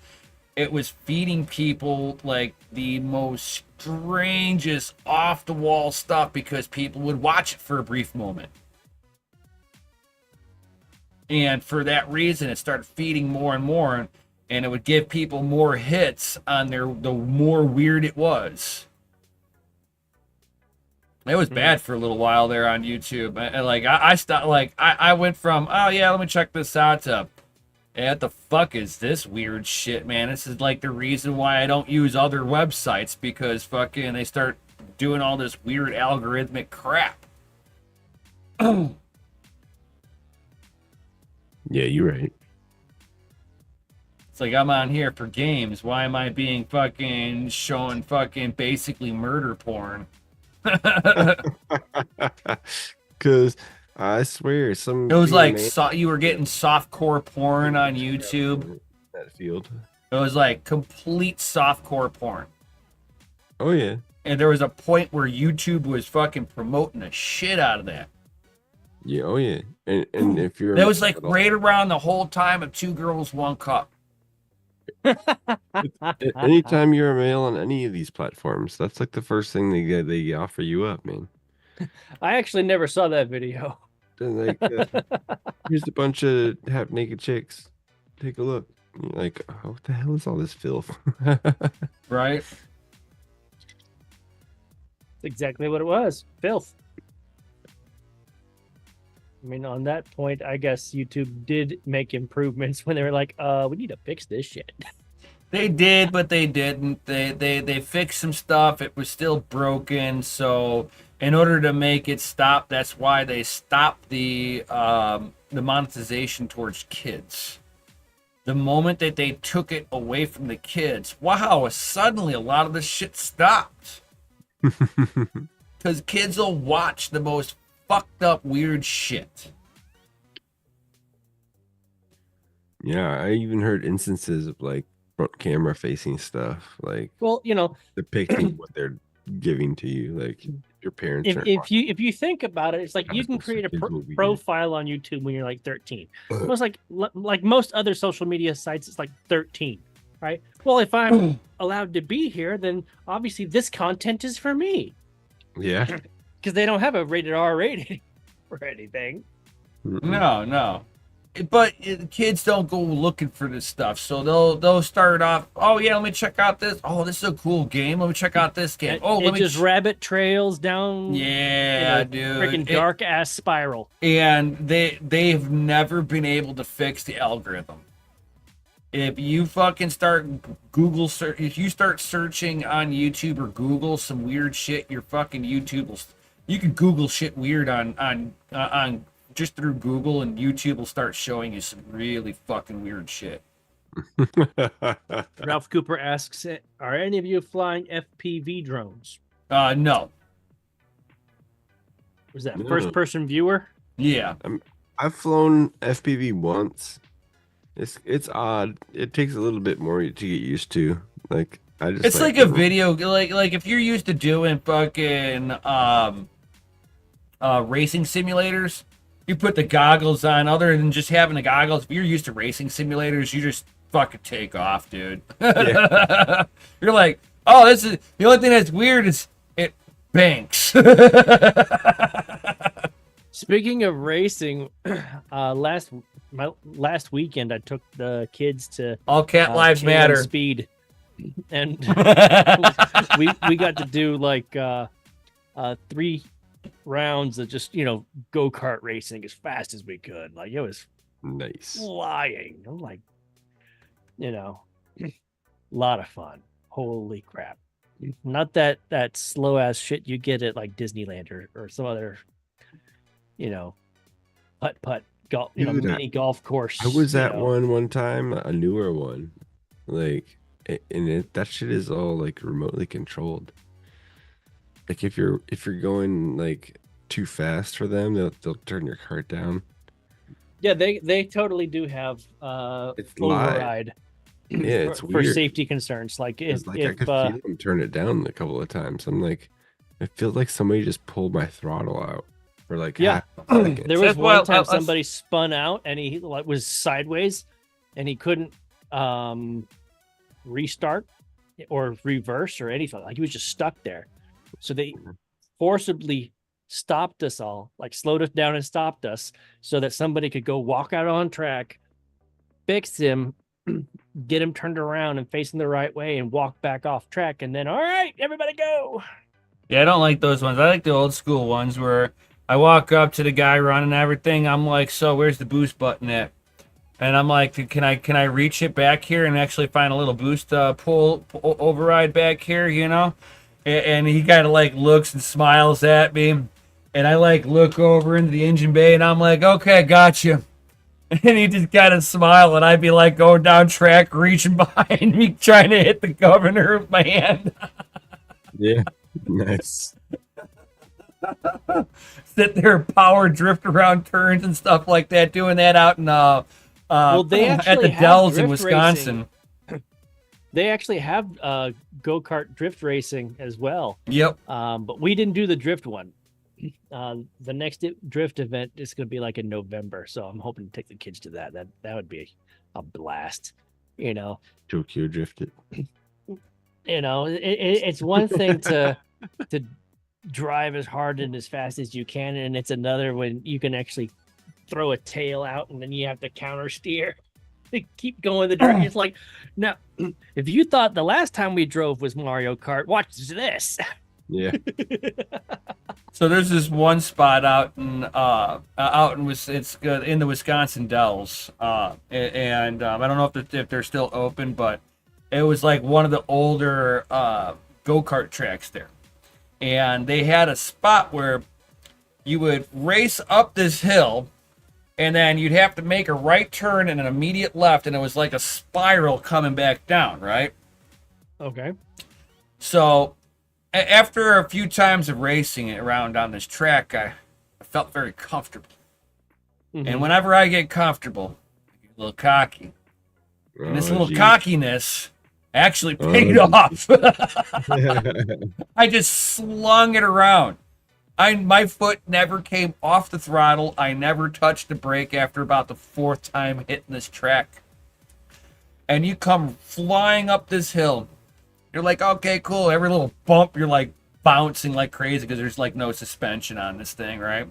It was feeding people like the most strangest off the wall stuff because people would watch it for a brief moment. And for that reason, it started feeding more and more, and it would give people more hits on the more weird it was. It was bad for a little while there on YouTube. I went from, oh yeah, let me check this out, to, hey, what the fuck is this weird shit, man? This is like the reason why I don't use other websites, because fucking they start doing all this weird algorithmic crap. Yeah, you're right. It's like, I'm on here for games. Why am I being fucking showing fucking basically murder porn? Because I swear, some It was like man- you were getting softcore porn on YouTube. that field. It was like complete softcore porn. Oh yeah. And there was a point where YouTube was fucking promoting the shit out of that. Yeah. Oh yeah. And if you're That was like right around the whole time of Two Girls, One Cup. anytime you're a male on any of these platforms, that's like the first thing they offer you up, man. I actually never saw that video. Then like, here's a bunch of half naked chicks. Take a look. And you're like, oh, what the hell is all this filth? Right? That's exactly what it was. Filth. I mean, on that point, I guess YouTube did make improvements when they were like, we need to fix this shit. They did, but they didn't. They fixed some stuff. It was still broken. So in order to make it stop, that's why they stopped the monetization towards kids. The moment that they took it away from the kids, wow, suddenly a lot of this shit stopped. Because kids will watch the most fucked up weird shit. Yeah, I even heard instances of like front camera facing stuff, like Well, you know, depicting what they're giving to you. Like your parents aren't watching. if you think about it, it's like you can create a Kids will be- profile on YouTube when you're like 13. Most like most other social media sites, it's like 13, right? Well, if I'm allowed to be here, then obviously this content is for me, Yeah. because they don't have a rated R rating or anything. Mm-mm. No. But kids don't go looking for this stuff, so they'll start off. Oh yeah, let me check out this. Oh, this is a cool game. Let me check out this game. Oh, let me just rabbit trails down. Yeah, dude. Freaking dark ass spiral. And they've never been able to fix the algorithm. If you fucking start if you start searching on YouTube or Google some weird shit, your fucking YouTube will. You can Google shit weird on just through Google, and YouTube will start showing you some really fucking weird shit. Ralph Cooper asks, "Are any of you flying FPV drones?" No. Was that No. first-person viewer? Yeah. I've flown FPV once. It's odd. It takes a little bit more to get used to. Like I just. It's like a video, like if you're used to doing fucking racing simulators. You put the goggles on. Other than just having the goggles, if you're used to racing simulators, you just fucking take off, dude. Yeah. You're like, oh, this is the only thing that's weird is it banks. Speaking of racing, last weekend I took the kids to All cat lives K1 matter. Speed, and we got to do like 3 rounds of just go-kart racing as fast as we could. Like it was Nice. flying. I'm like, a lot of fun. Holy crap! Not that slow ass shit you get at like Disneyland or some other, putt golf, Dude, mini golf course. I was at one time, a newer one, like, that shit is all like remotely controlled. Like if you're going like too fast for them, they'll turn your cart down. Yeah, they totally do have It's live. override. Yeah, it's for weird. safety concerns. Like It's if like I could feel them turn it down a couple of times. I'm like, it feels like somebody just pulled my throttle out for like Yeah. half a second. there was That's why one time I- somebody spun out and he like was sideways and he couldn't restart or reverse or anything. Like he was just stuck there. So they forcibly stopped us all, like slowed us down and stopped us so that somebody could go walk out on track, fix him, get him turned around and facing the right way and walk back off track. And then, all right, everybody go. Yeah, I don't like those ones. I like the old school ones where I walk up to the guy running everything. I'm like, so where's the boost button at? And I'm like, can I reach it back here and actually find a little boost pull override back here, And he kind of like looks and smiles at me. And I like look over into the engine bay and I'm like, okay, gotcha. And he just kind of smile and I'd be like going down track, reaching behind me, trying to hit the governor with my hand. Yeah, nice. Sit there, power drift around turns and stuff like that, doing that out in Well, they at actually the have Dells in drift Wisconsin. They actually have go-kart drift racing as well. Yep. But we didn't do the drift one. The next drift event is going to be like in November, so I'm hoping to take the kids to that. That would be a blast. Tokyo drifted. It's one thing to drive as hard and as fast as you can, and it's another when you can actually throw a tail out and then you have to counter steer to keep going the direction. It's like, now, if you thought the last time we drove was Mario Kart, watch this. Yeah. So there's this one spot out in it's good in the Wisconsin Dells, and I don't know if they're still open, but it was like one of the older go-kart tracks there, and they had a spot where you would race up this hill, and then you'd have to make a right turn and an immediate left, and it was like a spiral coming back down, right? Okay. So after a few times of racing it around on this track, I felt very comfortable. Mhm. And whenever I get comfortable, I get a little cocky. And this little geez. cockiness actually paid Oh, off. I just slung it around. My foot never came off the throttle. I never touched the brake after about the 4th time hitting this track. And you come flying up this hill. You're like, okay, cool. Every little bump, you're like bouncing like crazy because there's like no suspension on this thing, right?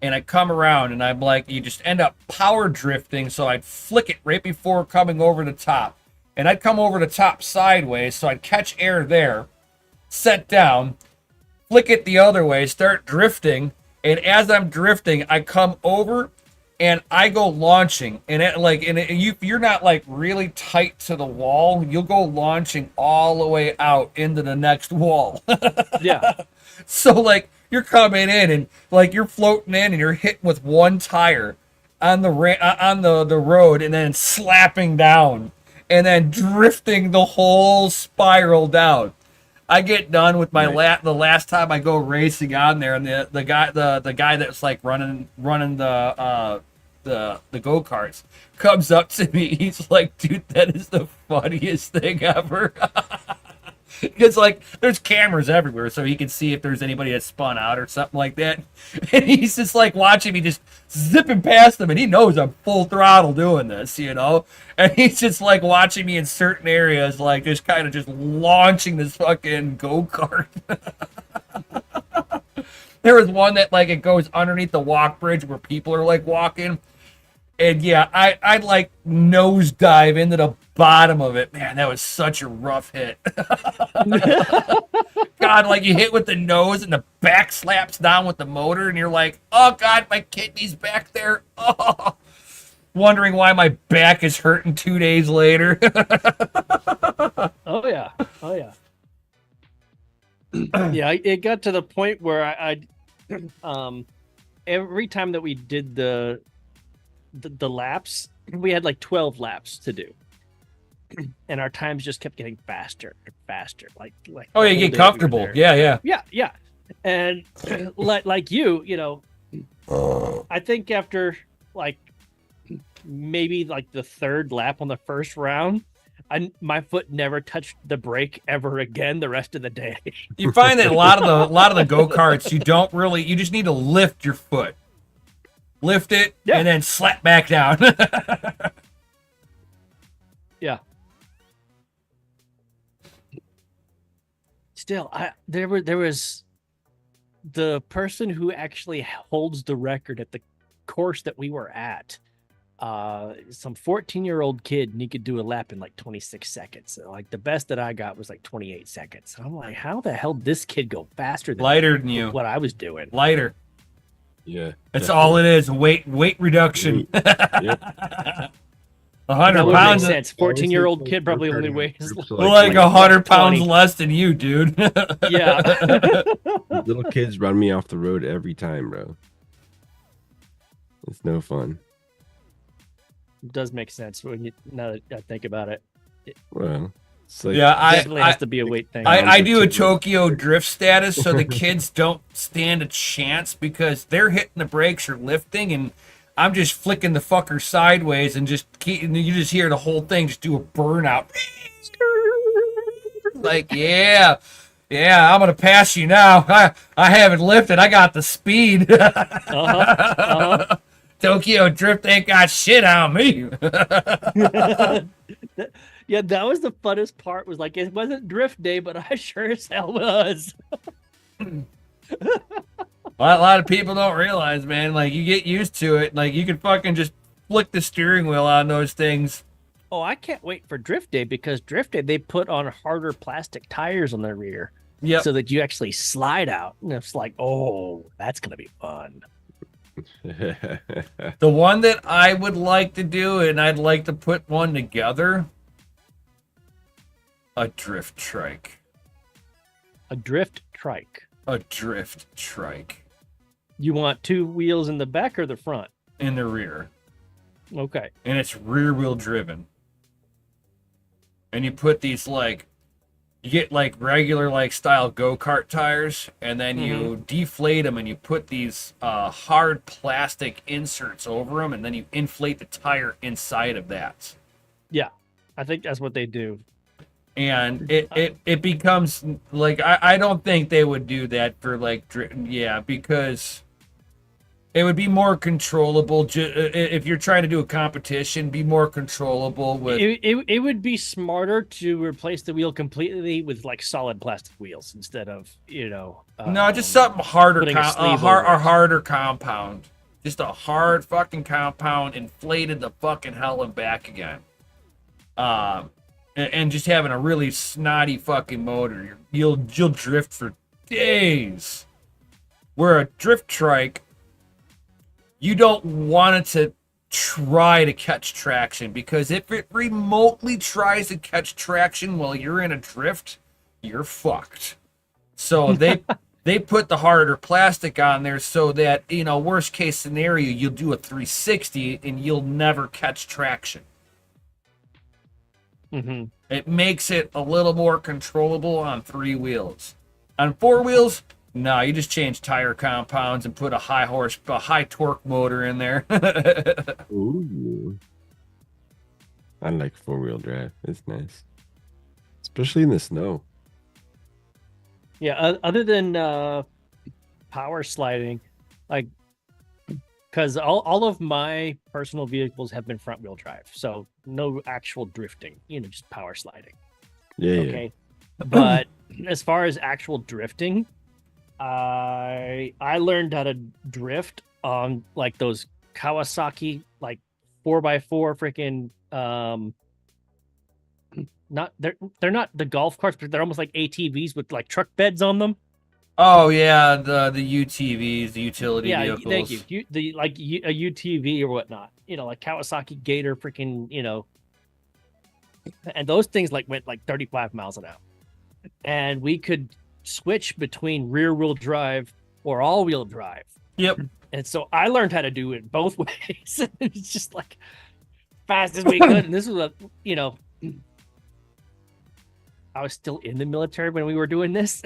And I come around and I'm like, you just end up power drifting. So I'd flick it right before coming over the top. And I'd come over the top sideways. So I'd catch air there, set down, flick it the other way, start drifting. And as I'm drifting, I come over and I go launching, and you're not like really tight to the wall. You'll go launching all the way out into the next wall. Yeah. So like you're coming in and like you're floating in and you're hitting with one tire on the road and then slapping down and then drifting the whole spiral down. I get done with my the last time I go racing on there, and the guy that's like running the go-karts comes up to me. He's like, dude, that is the funniest thing ever. Because like there's cameras everywhere, so he can see if there's anybody that spun out or something like that. And he's just like watching me just zipping past them, and he knows I'm full throttle doing this, you know. And he's just like watching me in certain areas, like just kind of just launching this fucking go-kart. There was one that like it goes underneath the walk bridge where people are like walking. And yeah, I'd like nosedive into the bottom of it. Man, that was such a rough hit. God, like you hit with the nose and the back slaps down with the motor, and you're like, oh God, my kidney's back there. Oh, wondering why my back is hurting 2 days later. Oh yeah, oh yeah. Yeah, it got to the point where I every time that we did the laps, we had like 12 laps to do, and our times just kept getting faster and faster. Like oh, you get comfortable. Yeah. And like you know, I think after like maybe like the third lap on the first round, my foot never touched the brake ever again the rest of the day. You find that a lot of the go-karts, you just need to lift your foot. Lift it, and then slap back down. Yeah. Still, there was the person who actually holds the record at the course that we were at. Some 14-year-old kid, and he could do a lap in like 26 seconds. So, like the best that I got was like 28 seconds. I'm like, how the hell did this kid go faster than lighter than you? What I was doing. Lighter. Yeah, that's all it is. Weight reduction. Yep. 100 that pounds. Makes sense. 14-year-old kid probably only weighs like 100 pounds less than you, dude. Yeah. Little kids run me off the road every time, bro. It's no fun. It does make sense when now that I think about it. Well, it's like, yeah, definitely has to be a weight thing. I do a Tokyo drift status, so the kids don't stand a chance because they're hitting the brakes or lifting, and I'm just flicking the fucker sideways and you just hear the whole thing just do a burnout. Like, yeah, I'm gonna pass you now. I haven't lifted. I got the speed. Tokyo drift ain't got shit on me. Yeah, that was the funnest part. Was like it wasn't drift day, but I sure as hell was. Well, a lot of people don't realize, man. Like you get used to it. Like you can fucking just flick the steering wheel on those things. Oh, I can't wait for drift day because drift day they put on harder plastic tires on their rear, so that you actually slide out. And it's like, oh, that's gonna be fun. The one that I would like to do, and I'd like to put one together, a drift trike. A drift trike. A drift trike. You want two wheels in the back or the front? In the rear. Okay. And it's rear wheel driven. And you put these you get like regular style go-kart tires, and then you deflate them and you put these hard plastic inserts over them, and then you inflate the tire inside of that. Yeah, I think that's what they do. And it becomes like I don't think they would do that for because it would be more controllable. If you're trying to do a competition, be more controllable with. It would be smarter to replace the wheel completely with like solid plastic wheels instead of no, just something harder, harder compound. Just a hard fucking compound, inflated the fucking hell and back again. And just having a really snotty fucking motor, you'll drift for days. Where a drift trike, you don't want it to try to catch traction, because if it remotely tries to catch traction while you're in a drift, you're fucked. So they put the harder plastic on there so that, worst case scenario, you'll do a 360 and you'll never catch traction. Mm-hmm. It makes it a little more controllable on 3 wheels. On 4 wheels, no, you just change tire compounds and put a high torque motor in there. Ooh. I like 4-wheel drive. It's nice. Especially in the snow. Yeah, other than power sliding, like, because all of my personal vehicles have been front wheel drive, so no actual drifting, just power sliding. Yeah, yeah. Okay. But as far as actual drifting, I learned how to drift on like those Kawasaki like 4x4 freaking not they're not the golf carts, but they're almost like ATVs with like truck beds on them. Oh yeah, the UTVs, the utility Yeah, vehicles. thank you. A UTV or whatnot. Like Kawasaki Gator freaking, and those things like went like 35 miles an hour. And we could switch between rear wheel drive or all wheel drive. Yep. And so I learned how to do it both ways. It's just like fast as we could. And this was I was still in the military when we were doing this.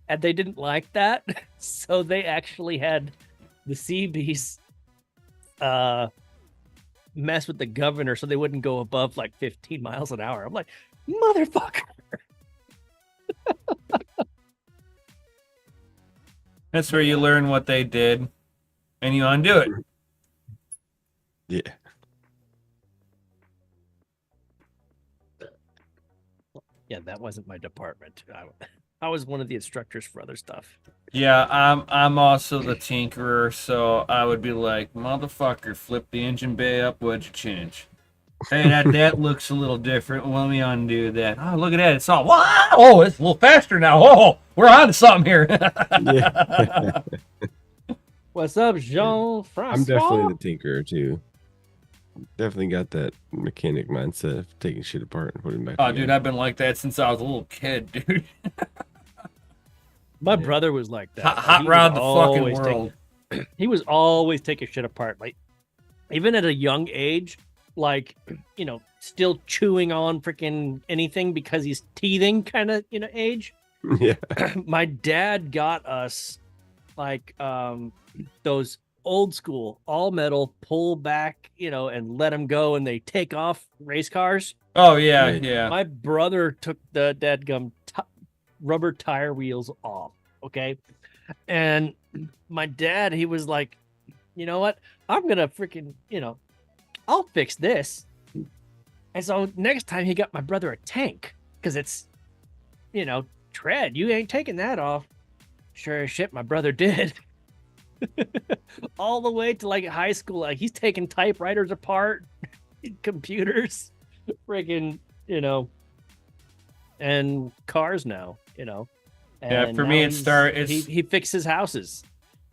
And they didn't like that. So they actually had the Seabees mess with the governor so they wouldn't go above like 15 miles an hour. I'm like, motherfucker. That's where you learn what they did, and you undo it. Yeah. Yeah, that wasn't my department. I was one of the instructors for other stuff. Yeah, I'm also the tinkerer, so I would be like, motherfucker, flip the engine bay up, what'd you change? Hey, that looks a little different. Let me undo that. Oh, look at that. It's all, wow! Oh, it's a little faster now. Oh, we're on to something here. Yeah. What's up, Jean-Francois? I'm definitely the tinkerer too. Definitely got that mechanic mindset of taking shit apart and putting it back Oh, together. dude, I've been like that since I was a little kid, dude. My brother was like that. Hot rod the fucking world. He was always taking shit apart. Like, even at a young age, like, still chewing on freaking anything because he's teething kind of, age. Yeah. My dad got us like those old school all metal pull back, and let them go and they take off race cars. Oh, yeah, Right. yeah. My brother took the dadgum rubber tire wheels off. Okay. And my dad, he was like, you know what? I'm going to freaking, I'll fix this. And so next time he got my brother a tank because it's, tread. You ain't taking that off. Sure as shit, my brother did. All the way to like high school. Like he's taking typewriters apart, computers, freaking, and cars now, Yeah, And for now me, he fixes houses.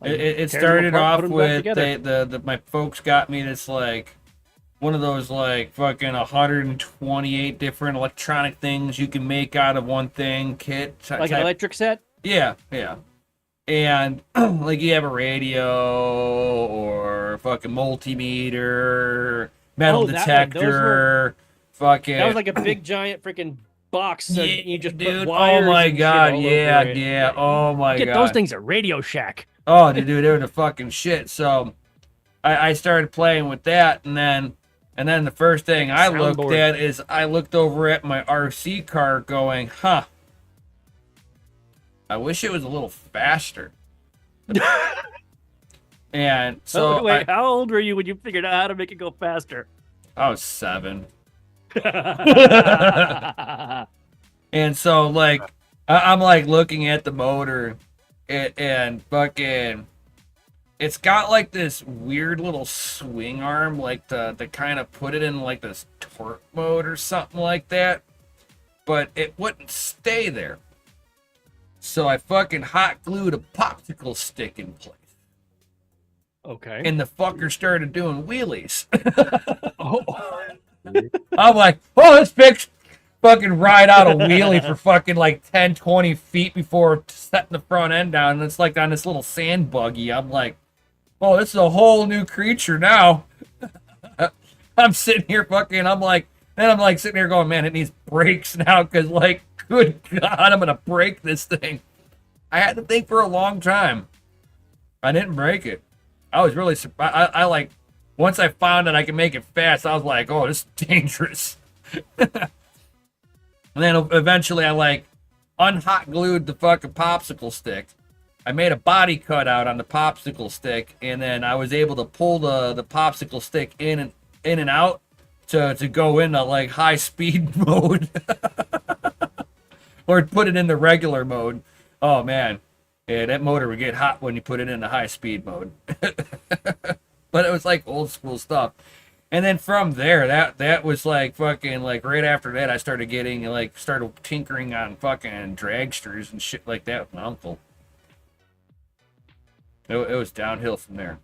Like, It tears them started apart, off put 'em back with together. my folks got me this like one of those like fucking 128 different electronic things you can make out of one thing kit. Like an electric set. Yeah, yeah. And like you have a radio or fucking multimeter, metal Oh, that one. detector, fucking. That was like a big giant freaking box. So Yeah, you just dude. put wires. Oh my and shit god, all yeah, over it. yeah. Oh my Get god. those things at Radio Shack. Oh, dude, they were the fucking shit. So I started playing with that, and then the first thing I looked Soundboard. at is I looked over at my RC car, going, "Huh, I wish it was a little faster." And so Wait, how old were you when you figured out how to make it go faster? I was 7. And so like I'm like looking at the motor and fucking it's got like this weird little swing arm like to kind of put it in like this torque mode or something like that, but it wouldn't stay there. So I fucking hot glued a popsicle stick in place. Okay. And the fucker started doing wheelies. Oh. I'm like, oh, this bitch fucking ride out a wheelie for fucking like 10, 20 feet before setting the front end down. And it's like on this little sand buggy. I'm like, oh, this is a whole new creature now. I'm sitting here fucking, I'm like sitting here going, man, it needs brakes now because, like, good God, I'm going to break this thing. I had to think for a long time. I didn't break it. I was really surprised. I like, once I found that I could make it fast, I was like, oh, this is dangerous. And then eventually I like unhot glued the fucking popsicle stick. I made a body cutout on the popsicle stick, and then I was able to pull the popsicle stick in and out to go into like high speed mode, or put it in the regular mode. Oh man, yeah, that motor would get hot when you put it in the high speed mode. But it was like old school stuff. And then from there, that was like fucking like right after that, I started tinkering on fucking dragsters and shit like that with my uncle. It was downhill from there.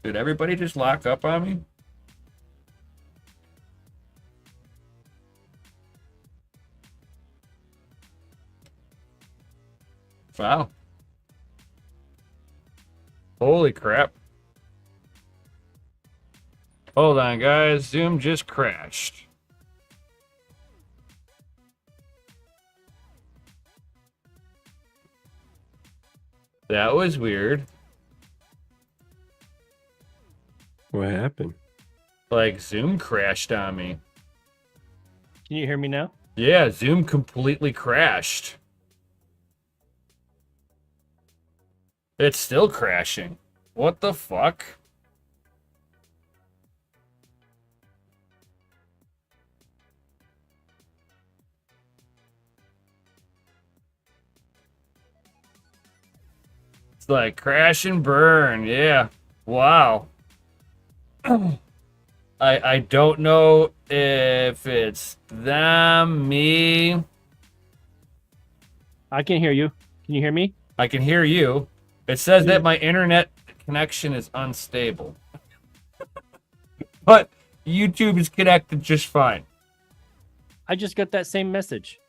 Did everybody just lock up on me? Wow. Holy crap. Hold on, guys. Zoom just crashed. That was weird. What happened? Like, Zoom crashed on me. Can you hear me now? Yeah, Zoom completely crashed. It's still crashing. What the fuck? It's like crash and burn. Yeah. Wow. I don't know if it's them, me. I can hear you. Can you hear me? I can hear you. It says that my internet connection is unstable. But YouTube is connected just fine. I just got that same message.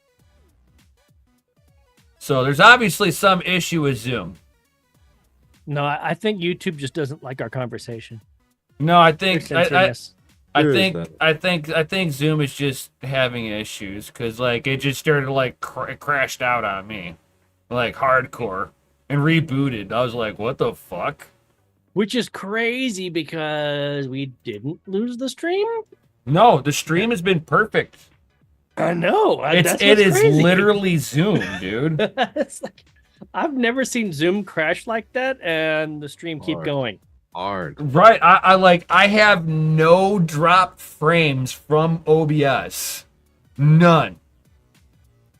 So there's obviously some issue with Zoom. No, I think YouTube just doesn't like our conversation. No, I They're think censoring us. I think Zoom is just having issues because like it just started like it crashed out on me, like hardcore, and rebooted. I was like, what the fuck? Which is crazy because we didn't lose the stream. No, the stream has been perfect. I know. It is literally Zoom, dude. It's like, I've never seen Zoom crash like that, and the stream keep going. Hard. Right. I have no drop frames from OBS. None.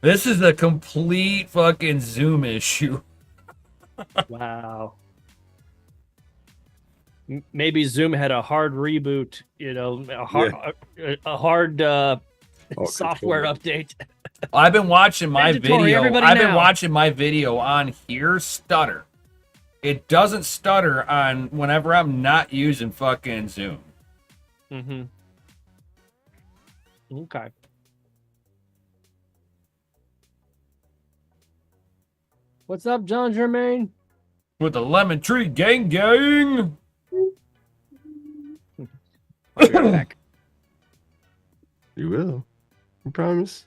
This is a complete fucking Zoom issue. Wow. Maybe Zoom had a hard reboot, a hard software update. I've been watching my Mandatory, video. everybody I've been now. watching my video on here stutter. It doesn't stutter on whenever I'm not using fucking Zoom. Mm-hmm. Okay. What's up, John Germain? With the lemon tree gang gang. I'll be right back. You will. I promise.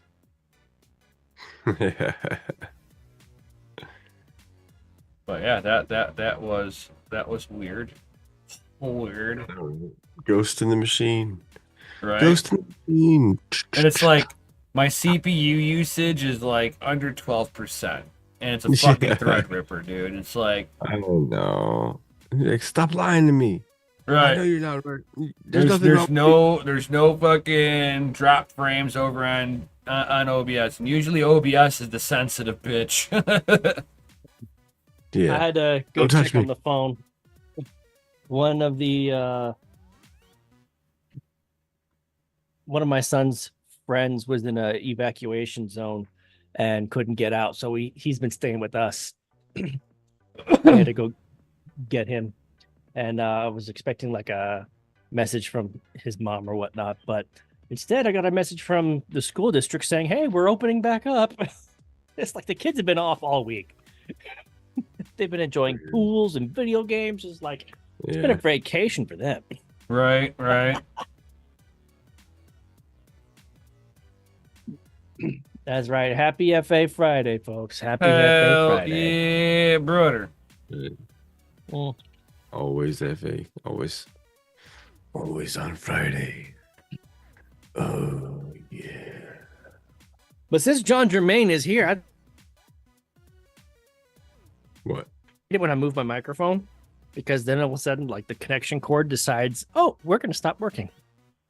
But yeah, that was weird. Weird. Ghost in the machine. Right. Ghost in the machine. And it's like my CPU usage is like under 12%. And it's a fucking Threadripper, dude. It's like I don't know. Like, stop lying to me. I know right. you're not right. There's no fucking drop frames over on OBS. And usually OBS is the sensitive bitch. Yeah. I had to go Don't touch check on me. the phone. One of my son's friends was in a evacuation zone and couldn't get out, so he's been staying with us. I had to go get him, and I was expecting like a message from his mom or whatnot, but instead I got a message from the school district saying, "Hey, we're opening back up." It's like the kids have been off all week. They've been enjoying pools and video games. It's like it's been a vacation for them. Right. That's right. Happy FA Friday, folks. Happy FA Hell Friday. yeah, brother. Mm. Always FA. Always on Friday. Oh yeah. But since John Germain is here, I What? hate it when I move my microphone because then all of a sudden, like the connection cord decides, oh, we're going to stop working.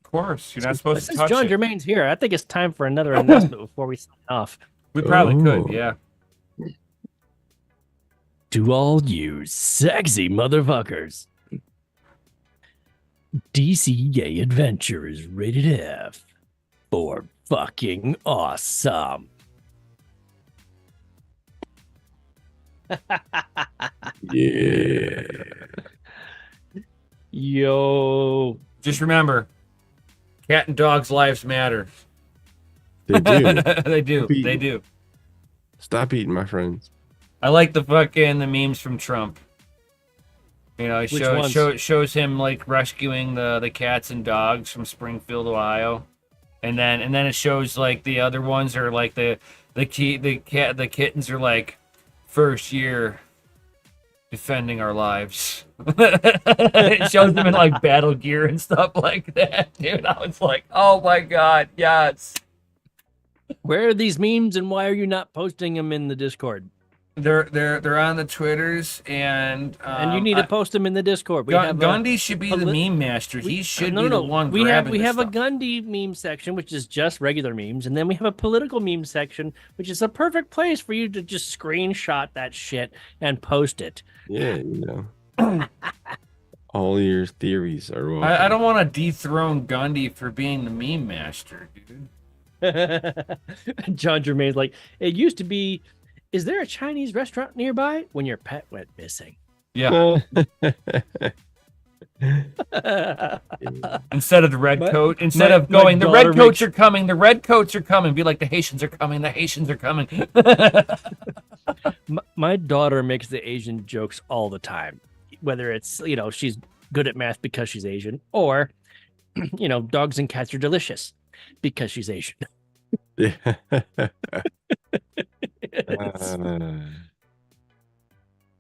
Of course, you're not supposed to Since touch John it. Germain's here, I think it's time for another announcement before we sign off. We probably Oh. could, yeah. To all you sexy motherfuckers, DCA Adventure is rated F for fucking awesome. Yeah. Yo. Just remember, cat and dogs' lives matter. They do. They do. Be- They do. Stop eating, my friends. I like the memes from Trump. You know, it Which shows him like rescuing the cats and dogs from Springfield, Ohio, and then it shows like the other ones are like the kittens are like first year defending our lives. It shows them in like battle gear and stuff like that, dude. I was like, oh my god, yes. Where are these memes and why are you not posting them in the Discord? They're on the Twitters and You need to post them in the Discord. We have Gundy should be a the li- meme master. He should no, be no, the one we grabbing have this a stuff. Gundy meme section, which is just regular memes, and then we have a political meme section, which is a perfect place for you to just screenshot that shit and post it. Yeah, you know. All your theories are welcome. I don't want to dethrone Gundy for being the meme master, dude. John Germain's like, it used to be, is there a Chinese restaurant nearby when your pet went missing? Yeah. Instead of the red coat, instead of going, the red coats are coming, the red coats are coming. Be like, the Haitians are coming, the Haitians are coming. My daughter makes the Asian jokes all the time, whether it's, you know, she's good at math because she's Asian, or, you know, dogs and cats are delicious because she's Asian. Yeah.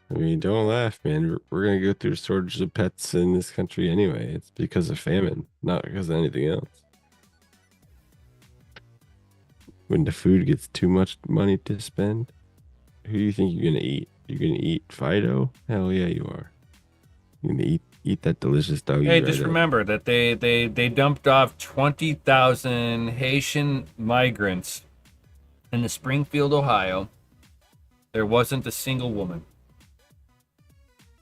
I mean, don't laugh, man. We're gonna go through a shortage of pets in this country anyway. It's because of famine, not because of anything else. When the food gets too much money to spend, who do you think you're gonna eat? You're gonna eat Fido? Hell yeah, you are. You're gonna eat that delicious dog. Hey, just remember that they dumped off 20,000 Haitian migrants in the Springfield, Ohio. There wasn't a single woman.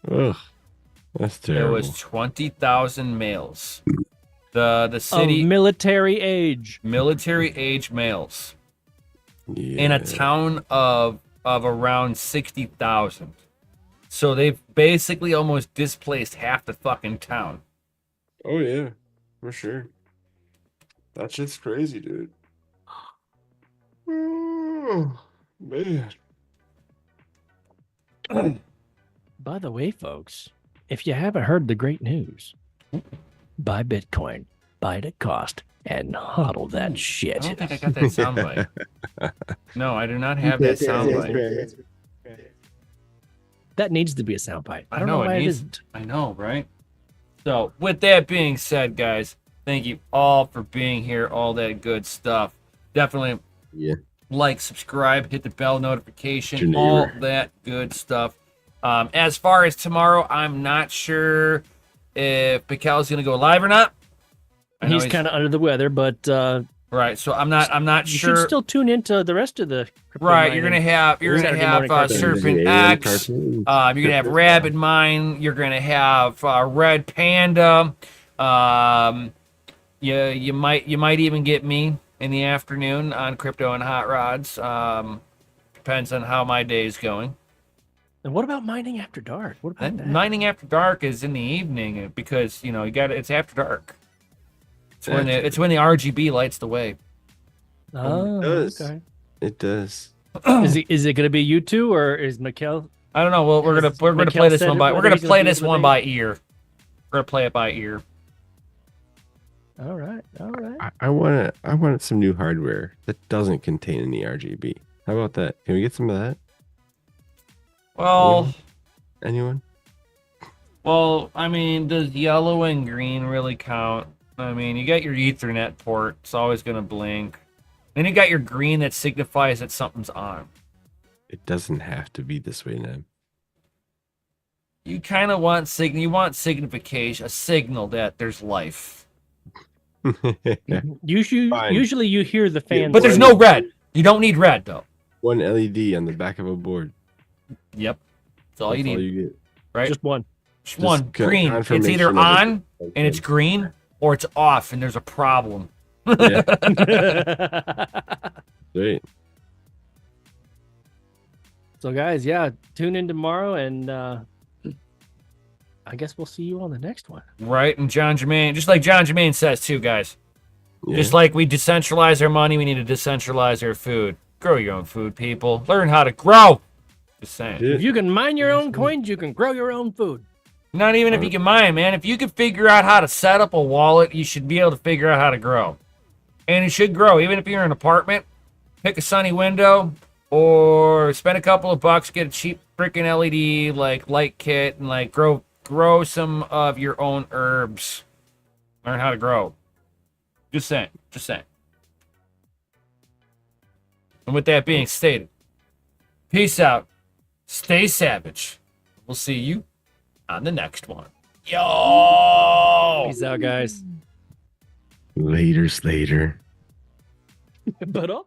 Ugh, that's terrible. There was 20,000 males. The city military age males Yeah. in a town of around 60,000. So they've basically almost displaced half the fucking town. Oh yeah, for sure. That shit's crazy, dude. Oh, man. By the way, folks, if you haven't heard the great news, buy Bitcoin, buy it at cost, and hodl that I shit. don't think I got that soundbite. No, I do not have that soundbite. That needs to be a soundbite. I don't know, know why it it needs- isn't. I know, right? So, with that being said, guys, thank you all for being here, all that good stuff. Definitely Yeah. like, subscribe, hit the bell notification, Your all neighbor. that good stuff. As far as tomorrow, I'm not sure if Pikel's gonna go live or not. I know He's kind of under the weather, but right. So I'm not you sure. should still tune into the rest of the crypto Right, you're mining. gonna have Saturday morning cartoons. Serpent Yeah, X. cartoons. You're gonna have Rabbit Mine. You're gonna have Red Panda. You might even get me in the afternoon on Crypto and Hot Rods. Depends on how my day is going. And what about mining after dark? What about that? Mining after dark is in the evening because it's after dark. It's when the RGB lights the way. Oh, It does. okay. It does. Is it gonna be you two or is Mikkel? I don't know. Well, we're gonna play Mikkel this said one by whether he's gonna be able to by ear. We're gonna play it by ear. All right. I want some new hardware that doesn't contain any RGB. How about that? Can we get some of that? Well, Anyone? I mean, does yellow and green really count? I mean, you got your Ethernet port. It's always gonna blink. Then you got your green that signifies that something's on. It doesn't have to be this way now. You kind of want you want signification, a signal that there's life. Usually you hear the fans. But there's no red. You don't need red though. One LED on the back of a board. Yep. That's all you need. You get. Right? Just one. Just one. Green. It's either confirmation on and it's green, or it's off and there's a problem. Yeah. Great. So guys, yeah, tune in tomorrow, and I guess we'll see you on the next one. Right, and John Jermaine, just like John Jermaine says too, guys. Yeah. Just like we decentralize our money, we need to decentralize our food. Grow your own food, people. Learn how to grow. Just saying. Yeah. If you can mine your own coins, you can grow your own food. Not even if you can mine, man. If you can figure out how to set up a wallet, you should be able to figure out how to grow. And it should grow, even if you're in an apartment. Pick a sunny window, or spend a couple of bucks, get a cheap freaking LED like light kit, and like grow some of your own herbs. Learn how to grow. Just saying. Just saying. And with that being stated, peace out. Stay savage. We'll see you on the next one. Yo! Peace out, guys. Later, Slater. But all